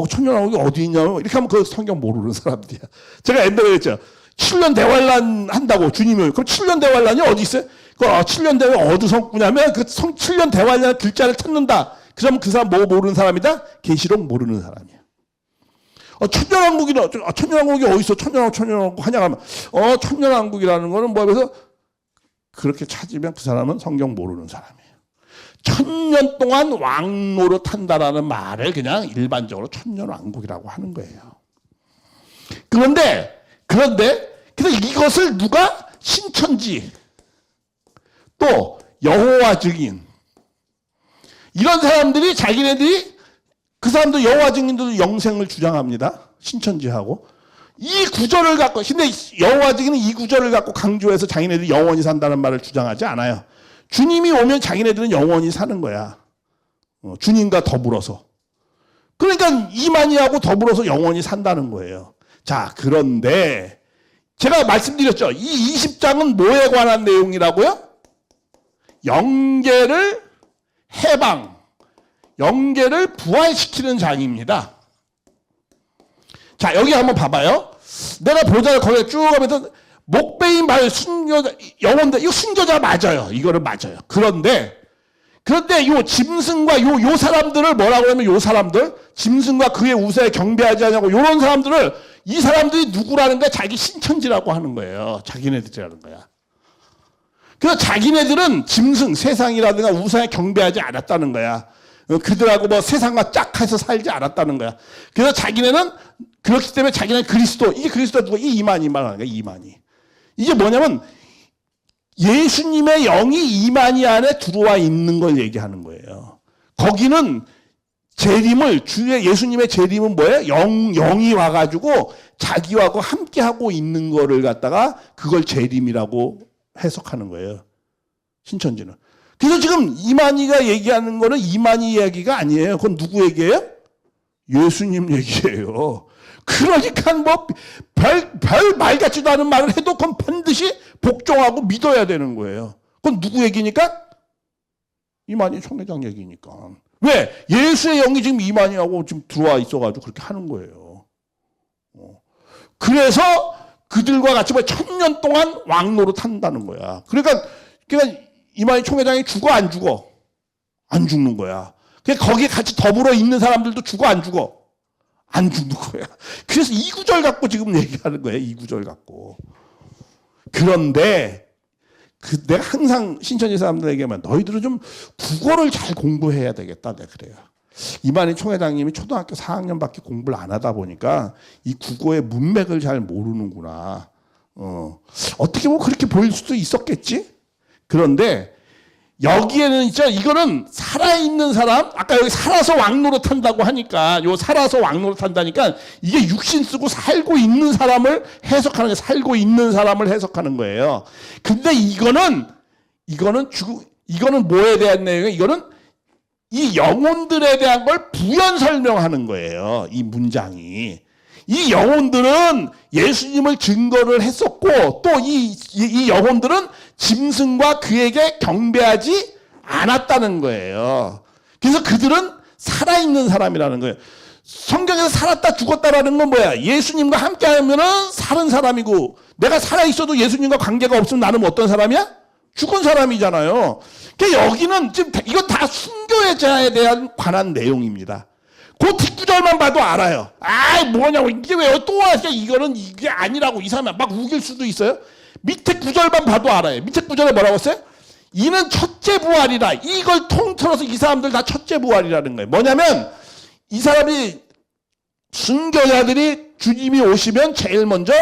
천년왕국이 어디 있냐? 이렇게 하면 그 성경 모르는 사람들이야. 제가 옛날에 그랬죠. 7년 대환란 한다고 주님이. 그럼 7년 대환란이 어디 있어요? 7년 대환 어디서 꾸냐면 7년 대환란 글자를 찾는다. 그러면 그 사람 뭐 모르는 사람이다? 계시록 모르는 사람이야. 천년왕국이 어디 있어? 천년왕국 하냐 하면 천년왕국이라는 거는 그래서 그렇게 찾으면 그 사람은 성경 모르는 사람이에요. 1000년 동안 왕노릇 한다라는 말을 그냥 일반적으로 천년왕국이라고 하는 거예요. 그런데 이것을 누가 신천지 또 여호와 증인 이런 사람들이 자기네들이 그 사람도 여호와 증인들도 영생을 주장합니다. 신천지하고 이 구절을 갖고 근데 여호와 증인은 이 구절을 갖고 강조해서 자기네들이 영원히 산다는 말을 주장하지 않아요. 주님이 오면 자기네들은 영원히 사는 거야. 주님과 더불어서. 그러니까 이만희하고 더불어서 영원히 산다는 거예요. 자, 그런데 제가 말씀드렸죠. 이 20장은 뭐에 관한 내용이라고요? 영계를 해방, 영계를 부활시키는 장입니다. 자, 여기 한번 봐봐요. 내가 보자를 거기에 쭉 하면서 목베인 말 순교자, 영혼들, 이거 순교자 맞아요. 이거는 맞아요. 그런데 요 짐승과 요 사람들을 뭐라고 하면 요 사람들, 짐승과 그의 우사에 경배하지 않냐고 요런 사람들을 이 사람들이 누구라는 거야? 자기 신천지라고 하는 거예요. 자기네들이라는 거야. 그래서 자기네들은 짐승, 세상이라든가 우사에 경배하지 않았다는 거야. 그들하고 뭐 세상과 짝해서 살지 않았다는 거야. 그래서 자기네는 그렇기 때문에 자기네는 그리스도, 이게 그리스도가 누가? 이만희 말하는 거야, 이만희. 이게 뭐냐면 예수님의 영이 이만희 안에 들어와 있는 걸 얘기하는 거예요. 거기는 재림을, 주의 예수님의 재림은 뭐예요? 영이 와가지고 자기하고 함께 하고 있는 거를 갖다가 그걸 재림이라고 해석하는 거예요. 신천지는. 그래서 지금 이만희가 얘기하는 거는 이만희 이야기가 아니에요. 그건 누구 얘기예요? 예수님 얘기예요. 그러니까 뭐 별 말 같지도 않은 말을 해도 그건 반드시 복종하고 믿어야 되는 거예요. 그건 누구 얘기니까? 이만희 총회장 얘기니까. 왜? 예수의 영이 지금 이만희하고 지금 들어와 있어가지고 그렇게 하는 거예요. 그래서 그들과 같이 뭐 1000년 동안 왕노릇 한다는 거야. 그러니까 이만희 총회장이 죽어 안 죽어? 안 죽는 거야. 그러니까 거기에 같이 더불어 있는 사람들도 죽어 안 죽어? 안 죽는 거야. 그래서 이 구절 갖고 지금 얘기하는 거예요. 이 구절 갖고. 그런데 내가 항상 신천지 사람들에게만 너희들은 좀 국어를 잘 공부해야 되겠다. 내가 그래요. 이만희 총회장님이 초등학교 4학년밖에 공부를 안 하다 보니까 이 국어의 문맥을 잘 모르는구나. 어떻게 보면 그렇게 보일 수도 있었겠지? 그런데 여기에는 있죠. 이거는 살아있는 사람, 아까 여기 살아서 왕노릇 한다고 하니까, 요 살아서 왕노릇 한다니까, 이게 육신 쓰고 살고 있는 사람을 해석하는 거예요. 살고 있는 사람을 해석하는 거예요. 근데 이거는 뭐에 대한 내용이에요? 이거는 이 영혼들에 대한 걸 부연 설명하는 거예요. 이 문장이. 이 영혼들은 예수님을 증거를 했었고, 또 이 영혼들은 짐승과 그에게 경배하지 않았다는 거예요. 그래서 그들은 살아있는 사람이라는 거예요. 성경에서 살았다 죽었다라는 건 뭐야? 예수님과 함께 하면은 사는 사람이고, 내가 살아있어도 예수님과 관계가 없으면 나는 어떤 사람이야? 죽은 사람이잖아요. 그러니까 여기는 지금 이건 다 순교자에 대한 관한 내용입니다. 그 뒷구절만 봐도 알아요. 뭐냐고, 이게 왜요? 또 와서 이거는 이게 아니라고 이 사람이 막 우길 수도 있어요. 밑에 구절만 봐도 알아요. 밑에 구절에 뭐라고 했어요? 이는 첫째 부활이라. 이걸 통틀어서 이 사람들 다 첫째 부활이라는 거예요. 뭐냐면 이 사람이 순교자들이 주님이 오시면 제일 먼저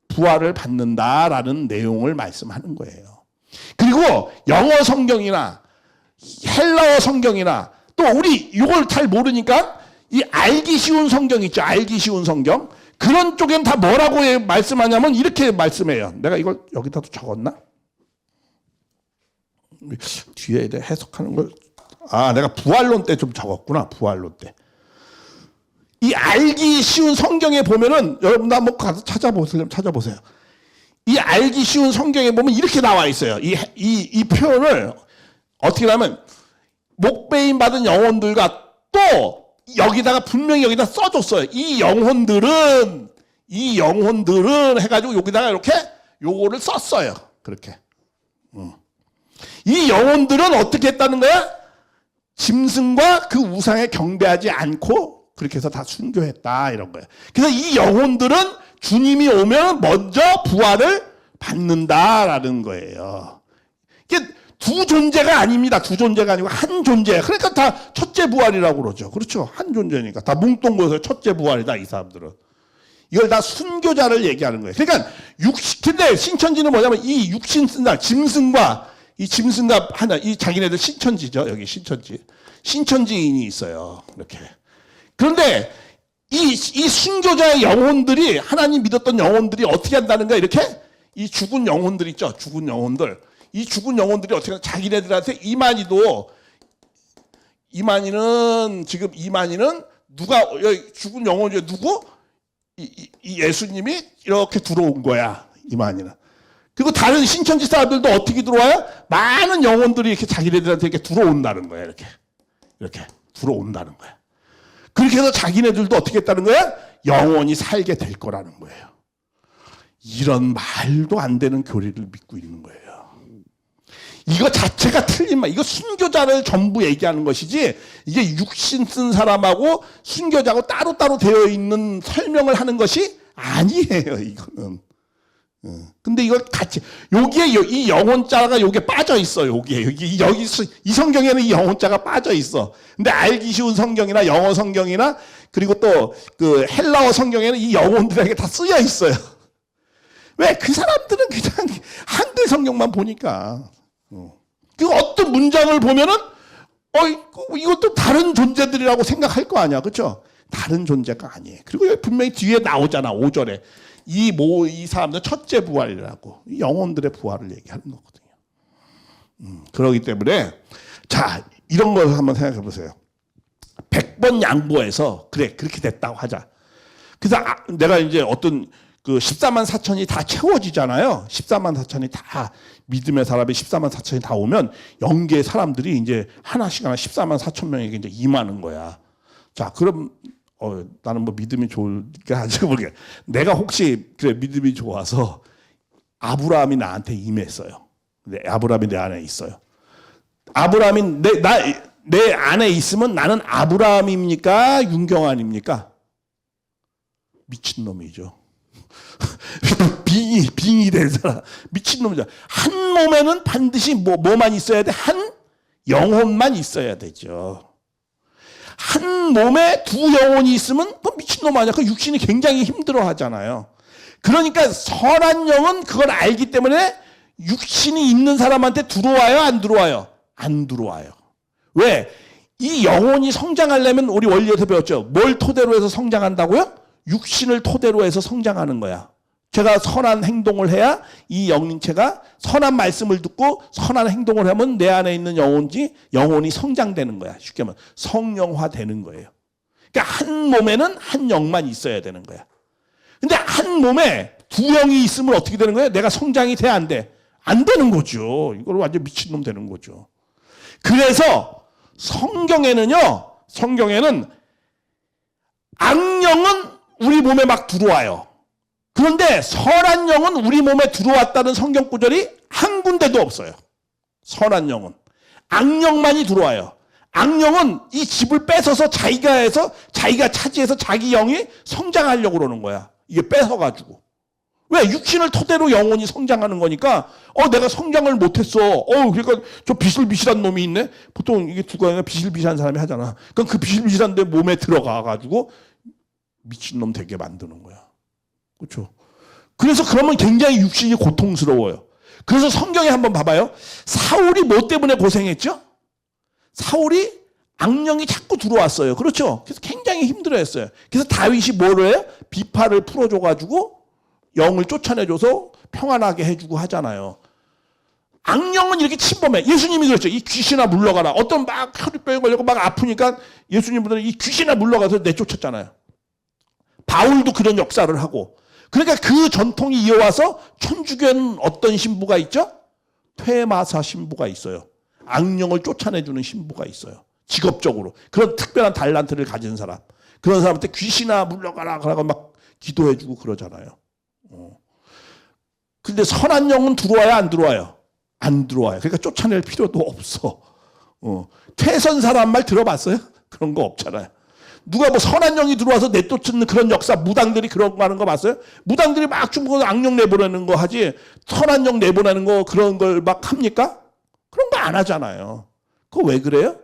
부활을 받는다라는 내용을 말씀하는 거예요. 그리고 영어 성경이나 헬라어 성경이나 또 우리 이걸 잘 모르니까 이 알기 쉬운 성경 있죠. 알기 쉬운 성경. 그런 쪽엔 다 뭐라고 말씀하냐면 이렇게 말씀해요. 내가 이걸 여기다도 적었나? 뒤에 해석하는 걸. 내가 부활론 때 좀 적었구나. 부활론 때. 이 알기 쉬운 성경에 보면은 여러분도 한번 가서 찾아보세요. 이 알기 쉬운 성경에 보면 이렇게 나와 있어요. 이 표현을 어떻게 하면 목배임 받은 영혼들과 또 여기다가 분명히 여기다 써줬어요. 이 영혼들은 해가지고 여기다가 이렇게 요거를 썼어요. 그렇게. 이 영혼들은 어떻게 했다는 거야? 짐승과 그 우상에 경배하지 않고 그렇게 해서 다 순교했다 이런 거예요. 그래서 이 영혼들은 주님이 오면 먼저 부활을 받는다라는 거예요. 두 존재가 아닙니다. 두 존재가 아니고 한 존재예요. 그러니까 다 첫째 부활이라고 그러죠. 그렇죠. 한 존재니까. 다 뭉뚱그려서 첫째 부활이다, 이 사람들은. 이걸 다 순교자를 얘기하는 거예요. 그러니까 근데 신천지는 뭐냐면 이 육신 쓴 사람, 짐승과 이 짐승과 하나, 이 자기네들 신천지죠. 여기 신천지. 신천지인이 있어요. 이렇게. 그런데 이 순교자의 영혼들이, 하나님 믿었던 영혼들이 어떻게 한다는가, 이렇게 이 죽은 영혼들 있죠. 죽은 영혼들. 이 죽은 영혼들이 어떻게 하냐, 자기네들한테 이만희는 누가, 죽은 영혼 중에 누구? 이 예수님이 이렇게 들어온 거야. 이만희는. 그리고 다른 신천지 사람들도 어떻게 들어와요? 많은 영혼들이 이렇게 자기네들한테 이렇게 들어온다는 거야. 이렇게 들어온다는 거야. 그렇게 해서 자기네들도 어떻게 했다는 거야? 영원히 살게 될 거라는 거예요. 이런 말도 안 되는 교리를 믿고 있는 거예요. 이거 자체가 틀린 말. 이거 순교자를 전부 얘기하는 것이지, 이게 육신 쓴 사람하고 순교자하고 따로따로 되어 있는 설명을 하는 것이 아니에요, 이거는. 근데 이걸 같이, 여기에 이 영혼자가 여기에 빠져 있어, 여기 이 성경에는 이 영혼자가 빠져 있어. 근데 알기 쉬운 성경이나 영어 성경이나 그리고 또 그 헬라어 성경에는 이 영혼들에게 다 쓰여 있어요. 왜? 그 사람들은 그냥 한글 성경만 보니까. 그 어떤 문장을 보면은, 이것도 다른 존재들이라고 생각할 거 아니야. 그쵸? 다른 존재가 아니에요. 그리고 분명히 뒤에 나오잖아, 5절에. 이 사람들 첫째 부활이라고. 영혼들의 부활을 얘기하는 거거든요. 그렇기 때문에, 자, 이런 걸 한번 생각해 보세요. 100번 양보해서, 그래, 그렇게 됐다고 하자. 그래서 내가 이제 어떤 그 14만 4천이 다 채워지잖아요. 14만 4천이 다, 믿음의 사람이 14만 4천이 다 오면 영계의 사람들이 이제 하나씩 14만 4천 명에게 이제 임하는 거야. 자, 그럼 나는 뭐 믿음이 좋을까 하지 모르겠. 내가 혹시 그래 믿음이 좋아서 아브라함이 나한테 임했어요. 근데 아브라함이 내 안에 있어요. 아브라함이 내 안에 있으면 나는 아브라함입니까? 윤경환입니까? 미친놈이죠. 빙이 된 사람. 미친놈이죠. 한 몸에는 반드시 뭐만 있어야 돼? 한 영혼만 있어야 되죠. 한 몸에 두 영혼이 있으면 미친놈 아니야. 그 육신이 굉장히 힘들어 하잖아요. 그러니까 선한 영은 그걸 알기 때문에 육신이 있는 사람한테 들어와요? 안 들어와요? 안 들어와요. 왜? 이 영혼이 성장하려면 우리 원리에서 배웠죠. 뭘 토대로 해서 성장한다고요? 육신을 토대로 해서 성장하는 거야. 제가 선한 행동을 해야 이 영체가 선한 말씀을 듣고 선한 행동을 하면 내 안에 있는 영혼이 성장되는 거야. 쉽게 말하면 성령화되는 거예요. 그러니까 한 몸에는 한 영만 있어야 되는 거야. 근데 한 몸에 두 영이 있으면 어떻게 되는 거예요? 내가 성장이 돼, 안 돼? 안 되는 거죠. 이걸 완전 미친놈 되는 거죠. 그래서 성경에는 악령은 우리 몸에 막 들어와요. 그런데 선한 영은 우리 몸에 들어왔다는 성경 구절이 한 군데도 없어요. 선한 영은. 악령만이 들어와요. 악령은 이 집을 뺏어서 자기가 차지해서 자기 영이 성장하려고 그러는 거야. 이게 뺏어가지고. 왜? 육신을 토대로 영혼이 성장하는 거니까, 내가 성장을 못했어. 그러니까 저 비실비실한 놈이 있네? 보통 이게 누가 비실비실한 사람이 하잖아. 그럼 그 비실비실한 데 몸에 들어가가지고 미친놈 되게 만드는 거야. 그렇죠? 그래서 그러면 굉장히 육신이 고통스러워요. 그래서 성경에 한번 봐봐요. 사울이 뭐 때문에 고생했죠? 사울이 악령이 자꾸 들어왔어요. 그렇죠? 그래서 굉장히 힘들어했어요. 그래서 다윗이 뭐를 해요? 비파를 풀어줘가지고 영을 쫓아내줘서 평안하게 해주고 하잖아요. 악령은 이렇게 침범해. 예수님이 그랬죠. 이 귀신아 물러가라. 어떤 막 혈류병에 걸려고 막 아프니까 예수님들은 이 귀신아 물러가서 내쫓았잖아요. 바울도 그런 역사를 하고. 그러니까 그 전통이 이어와서 천주교는 어떤 신부가 있죠? 퇴마사 신부가 있어요. 악령을 쫓아내주는 신부가 있어요. 직업적으로. 그런 특별한 달란트를 가진 사람. 그런 사람한테 귀신아 물러가라 그러고 막 기도해주고 그러잖아요. 근데 선한 영은 들어와야 안 들어와요? 안 들어와요. 그러니까 쫓아낼 필요도 없어. 퇴선 사람 말 들어봤어요? 그런 거 없잖아요. 누가 뭐 선한 영이 들어와서 내쫓는 그런 역사, 무당들이 그런 거 하는 거 봤어요? 무당들이 막 중국에서 악령 내보내는 거 하지, 선한 영 내보내는 거 그런 걸 막 합니까? 그런 거 안 하잖아요. 그거 왜 그래요?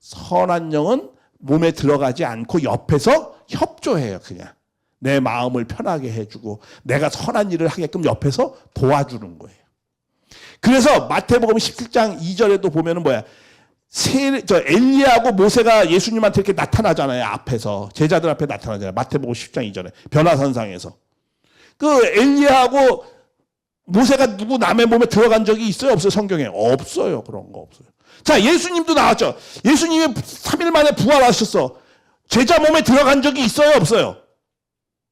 선한 영은 몸에 들어가지 않고 옆에서 협조해요. 그냥 내 마음을 편하게 해주고 내가 선한 일을 하게끔 옆에서 도와주는 거예요. 그래서 마태복음 17장 2절에도 보면은 뭐야? 엘리야하고 모세가 예수님한테 이렇게 나타나잖아요. 앞에서 제자들 앞에 나타나잖아요. 마태복음 10장 2절에 변화산상에서 그 엘리야하고 모세가 누구 남의 몸에 들어간 적이 있어요? 없어요? 성경에 없어요. 그런 거 없어요. 자, 예수님도 나왔죠. 예수님이 3일 만에 부활하셨어. 제자 몸에 들어간 적이 있어요? 없어요?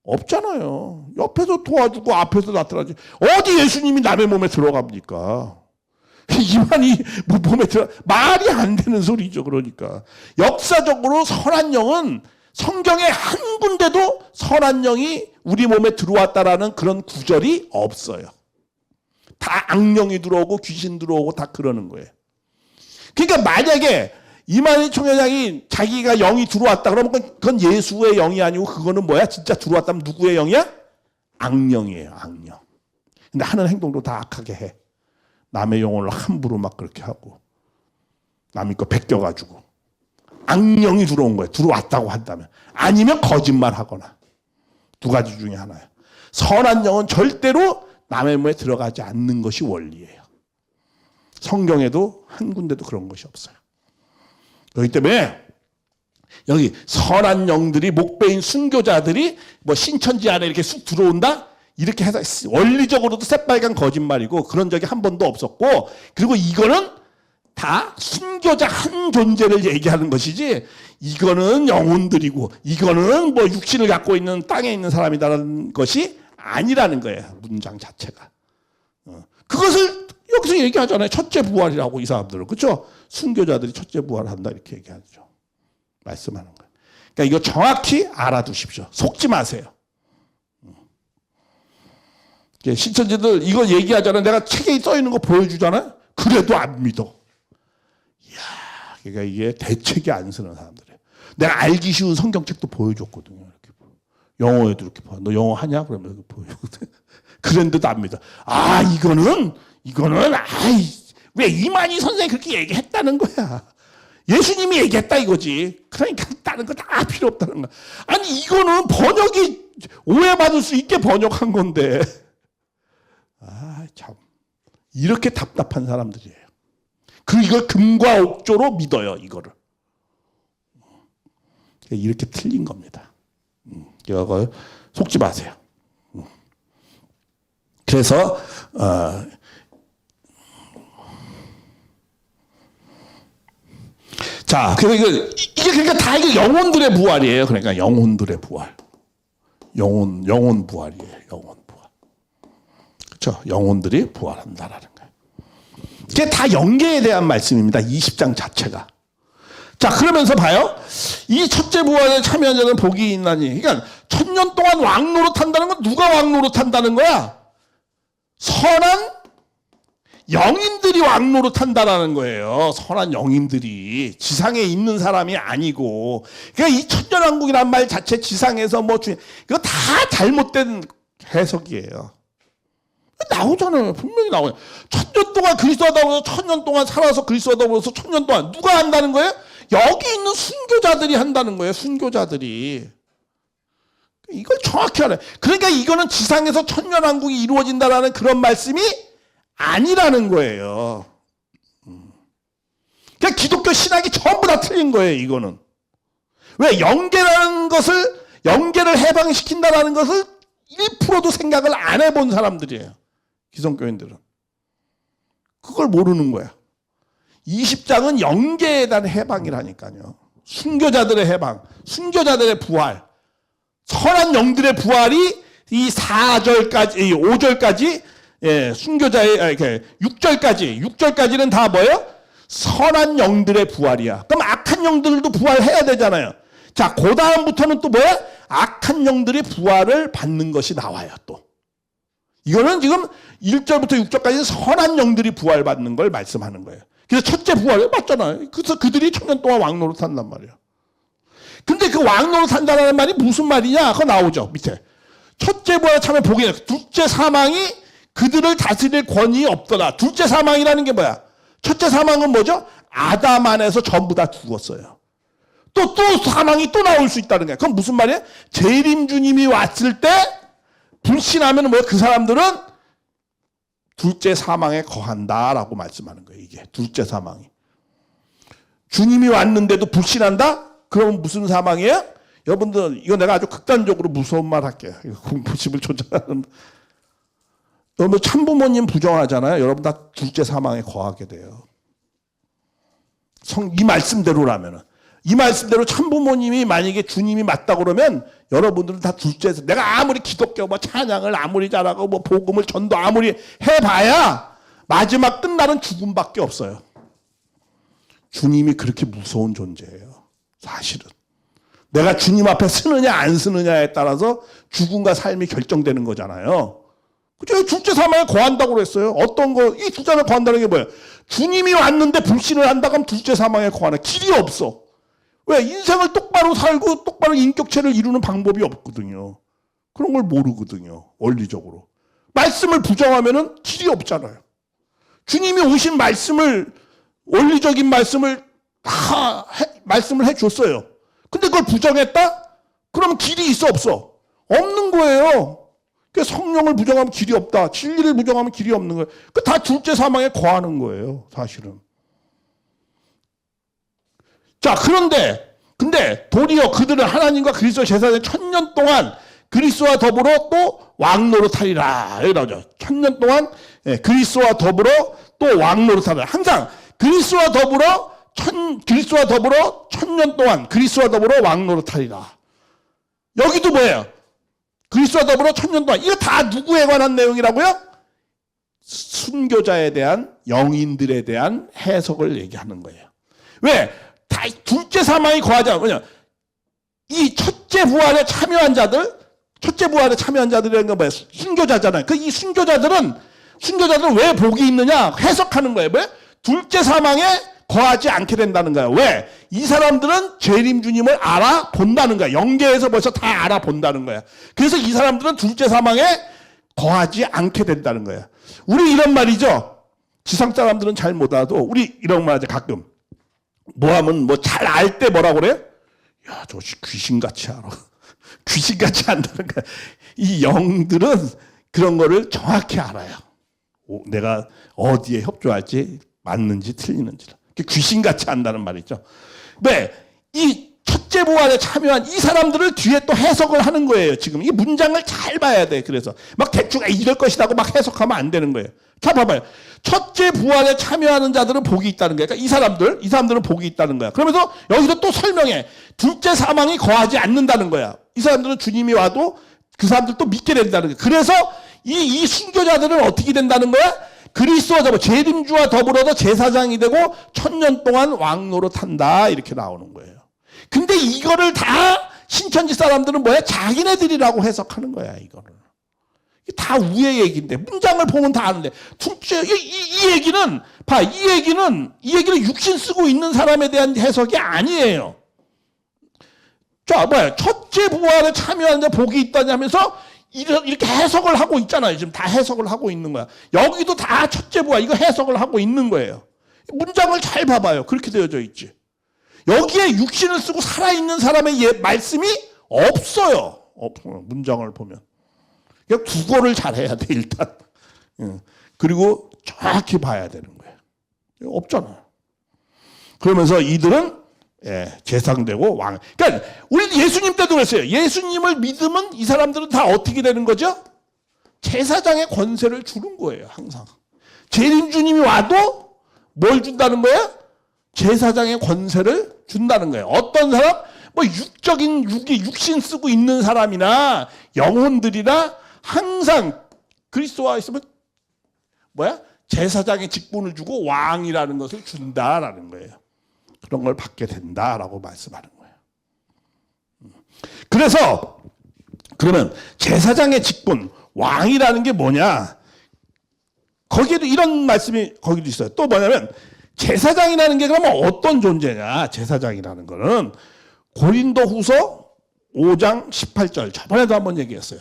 없잖아요. 옆에서 도와주고 앞에서 나타나지. 어디 예수님이 남의 몸에 들어갑니까? 이만이 몸에 들어 말이 안 되는 소리죠. 그러니까 역사적으로 선한 영은 성경에 한 군데도 선한 영이 우리 몸에 들어왔다라는 그런 구절이 없어요. 다 악령이 들어오고 귀신 들어오고 다 그러는 거예요. 그러니까 만약에 이만희 총회장이 자기가 영이 들어왔다 그러면 그건 예수의 영이 아니고 그거는 뭐야? 진짜 들어왔다면 누구의 영이야? 악령이에요. 악령. 근데 하는 행동도 다 악하게 해. 남의 영혼을 함부로 막 그렇게 하고 남의 거 베껴가지고 악령이 들어온 거예요. 들어왔다고 한다면. 아니면 거짓말하거나 두 가지 중에 하나예요. 선한 영은 절대로 남의 몸에 들어가지 않는 것이 원리예요. 성경에도 한 군데도 그런 것이 없어요. 그렇기 때문에 여기 선한 영들이 목배인 순교자들이 뭐 신천지 안에 이렇게 쑥 들어온다? 이렇게 해서 원리적으로도 새빨간 거짓말이고 그런 적이 한 번도 없었고 그리고 이거는 다 순교자 한 존재를 얘기하는 것이지 이거는 영혼들이고 이거는 뭐 육신을 갖고 있는 땅에 있는 사람이라는 것이 아니라는 거예요. 문장 자체가. 그것을 여기서 얘기하잖아요. 첫째 부활이라고 이 사람들은. 그렇죠? 순교자들이 첫째 부활한다 이렇게 얘기하죠. 말씀하는 거예요. 그러니까 이거 정확히 알아두십시오. 속지 마세요. 신천지들 이거 얘기하잖아요. 내가 책에 써 있는 거 보여주잖아요. 그래도 안 믿어. 이야, 그러니까 이게 대책이 안 쓰는 사람들이에요. 내가 알기 쉬운 성경책도 보여줬거든요. 이렇게 영어에도 이렇게 봐. 너 영어 하냐? 그러면 이렇게 보여주거든. 그런데도 안 믿어. 아, 이거는 아이 왜 이만희 선생이 그렇게 얘기했다는 거야. 예수님이 얘기했다 이거지. 그러니까 다른 거 다 필요 없다는 거야. 아니 이거는 번역이 오해받을 수 있게 번역한 건데. 아, 참. 이렇게 답답한 사람들이에요. 그리고 이걸 금과 옥조로 믿어요, 이거를. 이렇게 틀린 겁니다. 이거 속지 마세요. 그래서, 자, 그래서 이게 그러니까 다 이게 영혼들의 부활이에요. 그러니까 영혼들의 부활. 영혼 부활이에요, 영혼. 그렇죠? 영혼들이 부활한다라는 거예요. 이게 다 영계에 대한 말씀입니다. 20장 자체가. 자, 그러면서 봐요. 이 첫째 부활에 참여한 자는 복이 있나니. 그러니까 1000년 동안 왕노릇한다는 건 누가 왕노릇한다는 거야? 선한 영인들이 왕노릇한다라는 거예요. 선한 영인들이 지상에 있는 사람이 아니고. 그러니까 이 천년왕국이란 말 자체 지상에서 뭐 이거 다 잘못된 해석이에요. 나오잖아요. 분명히 나와요. 1000년 동안 그리스도하다고 해서 1000년 동안 살아서 그리스도하다고 해서 1000년 동안 누가 한다는 거예요? 여기 있는 순교자들이 한다는 거예요. 순교자들이. 이걸 정확히 알아요. 그러니까 이거는 지상에서 천년왕국이 이루어진다라는 그런 말씀이 아니라는 거예요. 그러니까 기독교 신학이 전부 다 틀린 거예요. 이거는. 왜? 영계를 해방시킨다라는 것을 1%도 생각을 안 해본 사람들이에요. 기성교인들은. 그걸 모르는 거야. 20장은 영계에 대한 해방이라니까요. 순교자들의 해방, 순교자들의 부활, 선한 영들의 부활이 이 4절까지, 5절까지, 예, 순교자의, 6절까지는 다 뭐예요? 선한 영들의 부활이야. 그럼 악한 영들도 부활해야 되잖아요. 자, 그 다음부터는 또 뭐야? 악한 영들이 부활을 받는 것이 나와요, 또. 이거는 지금 1절부터 6절까지 선한 영들이 부활받는 걸 말씀하는 거예요. 그래서 첫째 부활이 맞잖아요. 그래서 그들이 천년 동안 왕노릇 한단 말이에요. 근데 그 왕노릇 한다는 말이 무슨 말이냐? 그거 나오죠, 밑에. 첫째 부활에 참여 복이, 둘째 사망이 그들을 다스릴 권위 없더라. 둘째 사망이라는 게 뭐야? 첫째 사망은 뭐죠? 아담 안에서 전부 다 죽었어요. 또 사망이 또 나올 수 있다는 거야. 그럼 무슨 말이에요? 재림 주님이 왔을 때 불신하면 뭐야? 그 사람들은 둘째 사망에 거한다라고 말씀하는 거예요. 이게 둘째 사망이. 주님이 왔는데도 불신한다? 그러면 무슨 사망이에요? 여러분들 이거 내가 아주 극단적으로 무서운 말 할게요. 공포심을 조장하는. 여러분 참부모님 부정하잖아요. 여러분 다 둘째 사망에 거하게 돼요. 이 말씀대로라면은. 이 말씀대로 참부모님이 만약에 주님이 맞다 그러면 여러분들은 다 둘째에서 내가 아무리 기독교 뭐 찬양을 아무리 잘하고 뭐 복음을 전도 아무리 해봐야 마지막 끝날은 죽음밖에 없어요. 주님이 그렇게 무서운 존재예요. 사실은. 내가 주님 앞에 쓰느냐 안 쓰느냐에 따라서 죽음과 삶이 결정되는 거잖아요. 그죠? 둘째 사망에 거한다고 그랬어요. 어떤 거, 이 둘째 사망에 거한다는 게 뭐예요? 주님이 왔는데 불신을 한다 그러면 둘째 사망에 거하는 길이 없어. 왜? 인생을 똑바로 살고 똑바로 인격체를 이루는 방법이 없거든요. 그런 걸 모르거든요. 원리적으로. 말씀을 부정하면은 길이 없잖아요. 주님이 오신 말씀을, 원리적인 말씀을 다 말씀을 해줬어요. 근데 그걸 부정했다? 그럼 길이 있어 없어? 없는 거예요. 그러니까 성령을 부정하면 길이 없다. 진리를 부정하면 길이 없는 거예요. 그 다 둘째 사망에 거하는 거예요. 사실은. 자, 근데 도리어 그들은 하나님과 그리스도 제사장의 1000년 동안 그리스도와 더불어 또 왕노릇하리라. 여기 나오죠. 1000년 동안 그리스도와 더불어 또 왕노릇하리라. 항상 그리스도와 더불어 1000년 동안 그리스도와 더불어 왕노릇하리라. 여기도 뭐예요? 그리스도와 더불어 1000년 동안. 이거 다 누구에 관한 내용이라고요? 순교자에 대한, 영인들에 대한 해석을 얘기하는 거예요. 왜? 다 둘째 사망이 거하지 않아. 뭐냐? 이 첫째 부활에 참여한 자들이라는 건 뭐예요? 순교자잖아요. 이 순교자들은 왜 복이 있느냐? 해석하는 거예요. 왜? 둘째 사망에 거하지 않게 된다는 거예요. 왜? 이 사람들은 재림 주님을 알아본다는 거야. 영계에서 벌써 다 알아본다는 거야. 그래서 이 사람들은 둘째 사망에 거하지 않게 된다는 거야. 우리 이런 말이죠. 지상 사람들은 잘 못 알아도 우리 이런 말 하죠. 가끔. 뭐 하면 뭐 잘 알 때 뭐라고 그래요? 야, 저 귀신같이 알아. 귀신같이 안다는 거야. 이 영들은 그런 거를 정확히 알아요. 내가 어디에 협조할지 맞는지 틀리는지를. 귀신같이 안다는 말이죠. 네, 이 첫째 부활에 참여한 이 사람들을 뒤에 또 해석을 하는 거예요. 지금 이 문장을 잘 봐야 돼. 그래서 막 대충 이럴 것이라고 막 해석하면 안 되는 거예요. 자, 봐봐요. 첫째 부활에 참여하는 자들은 복이 있다는 거예요. 그러니까 이 사람들은 복이 있다는 거야. 그러면서 여기서 또 설명해. 둘째 사망이 거하지 않는다는 거야. 이 사람들은 주님이 와도 그 사람들도 믿게 된다는 거야. 그래서 이 순교자들은 어떻게 된다는 거야? 그리스도와 더불어 재림주와 더불어서 제사장이 되고 1000년 동안 왕노릇한다. 이렇게 나오는 거예요. 근데 이거를 다 신천지 사람들은 뭐야? 자기네들이라고 해석하는 거야, 이거를. 다 우의 얘기인데 문장을 보면 다 아는데 둘째 이 얘기는 봐. 이 얘기는 육신 쓰고 있는 사람에 대한 해석이 아니에요. 자, 뭐야? 첫째 부활에 참여하는 자 복이 있다냐 하면서 이렇게 해석을 하고 있잖아요. 지금 다 해석을 하고 있는 거야. 여기도 다 첫째 부활 이거 해석을 하고 있는 거예요. 문장을 잘 봐봐요. 그렇게 되어져 있지. 여기에 육신을 쓰고 살아있는 사람의 말씀이 없어요. 문장을 보면. 그냥 국어를 잘해야 돼 일단. 그리고 정확히 봐야 되는 거예요. 없잖아요. 그러면서 이들은 제상되고 왕. 그러니까 우리 예수님 때도 그랬어요. 예수님을 믿으면 이 사람들은 다 어떻게 되는 거죠? 제사장의 권세를 주는 거예요. 항상. 재림 주님이 와도 뭘 준다는 거예요? 제사장의 권세를 준다는 거예요. 어떤 사람? 뭐 육신 쓰고 있는 사람이나 영혼들이나 항상 그리스도와 있으면 뭐야? 제사장의 직분을 주고 왕이라는 것을 준다라는 거예요. 그런 걸 받게 된다라고 말씀하는 거예요. 그래서 그러면 제사장의 직분, 왕이라는 게 뭐냐? 거기에도 이런 말씀이 거기도 있어요. 또 뭐냐면 제사장이라는 게 그러면 어떤 존재냐? 제사장이라는 거는 고린도후서 5장 18절 저번에도 한번 얘기했어요.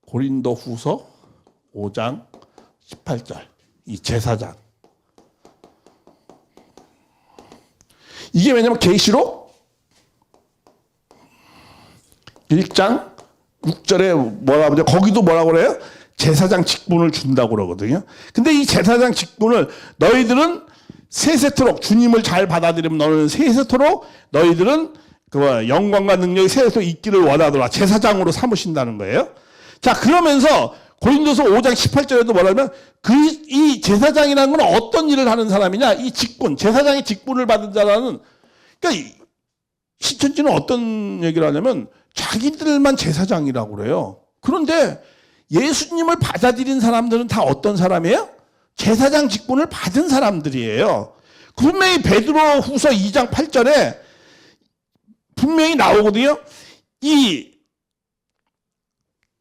고린도후서 5장 18절 이 제사장 이게 왜냐면 계시록 1장 6절에 뭐라고 하죠? 거기도 뭐라고 그래요? 제사장 직분을 준다고 그러거든요. 근데 이 제사장 직분을 너희들은 세세토록 주님을 잘 받아들이면 너는 세세토록 너희들은 그 영광과 능력이 세세토록 있기를 원하더라. 제사장으로 삼으신다는 거예요. 자, 그러면서 고린도서 5장 18절에도 뭐라면 이 제사장이라는 건 어떤 일을 하는 사람이냐? 이 직분, 제사장의 직분을 받은 자라는, 그러니까 신천지는 어떤 얘기를 하냐면 자기들만 제사장이라고 그래요. 그런데 예수님을 받아들인 사람들은 다 어떤 사람이에요? 제사장 직분을 받은 사람들이에요. 분명히 베드로 후서 2장 8절에 분명히 나오거든요. 이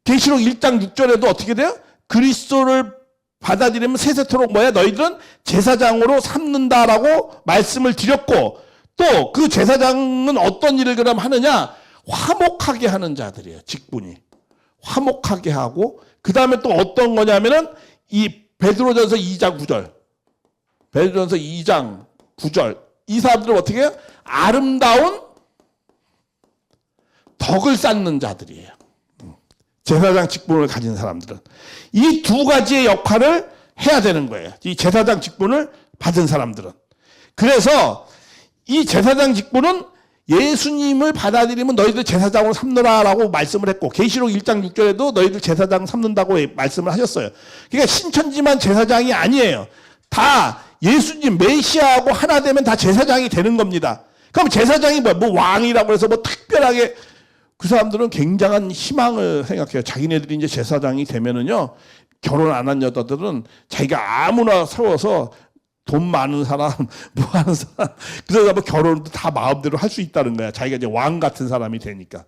계시록 1장 6절에도 어떻게 돼요? 그리스도를 받아들이면 세세토록 뭐야? 너희들은 제사장으로 삼는다라고 말씀을 드렸고, 또 그 제사장은 어떤 일을 그럼 하느냐? 화목하게 하는 자들이에요. 직분이. 화목하게 하고, 그 다음에 또 어떤 거냐면은 이 베드로전서 2장 9절. 베드로전서 2장 9절. 이 사람들은 어떻게 해요? 아름다운 덕을 쌓는 자들이에요. 제사장 직분을 가진 사람들은. 이 두 가지의 역할을 해야 되는 거예요. 이 제사장 직분을 받은 사람들은. 그래서 이 제사장 직분은 예수님을 받아들이면 너희들 제사장으로 삼느라라고 말씀을 했고, 계시록 1장 6절에도 너희들 제사장 삼는다고 말씀을 하셨어요. 그러니까 신천지만 제사장이 아니에요. 다 예수님 메시아하고 하나 되면 다 제사장이 되는 겁니다. 그럼 제사장이 뭐 왕이라고 해서 뭐 특별하게, 그 사람들은 굉장한 희망을 생각해요. 자기네들이 이제 제사장이 되면은요, 결혼 안 한 여자들은 자기가 아무나 세워서 돈 많은 사람, 뭐 하는 사람, 그러다 뭐 결혼도 다 마음대로 할 수 있다는 거야. 자기가 이제 왕 같은 사람이 되니까.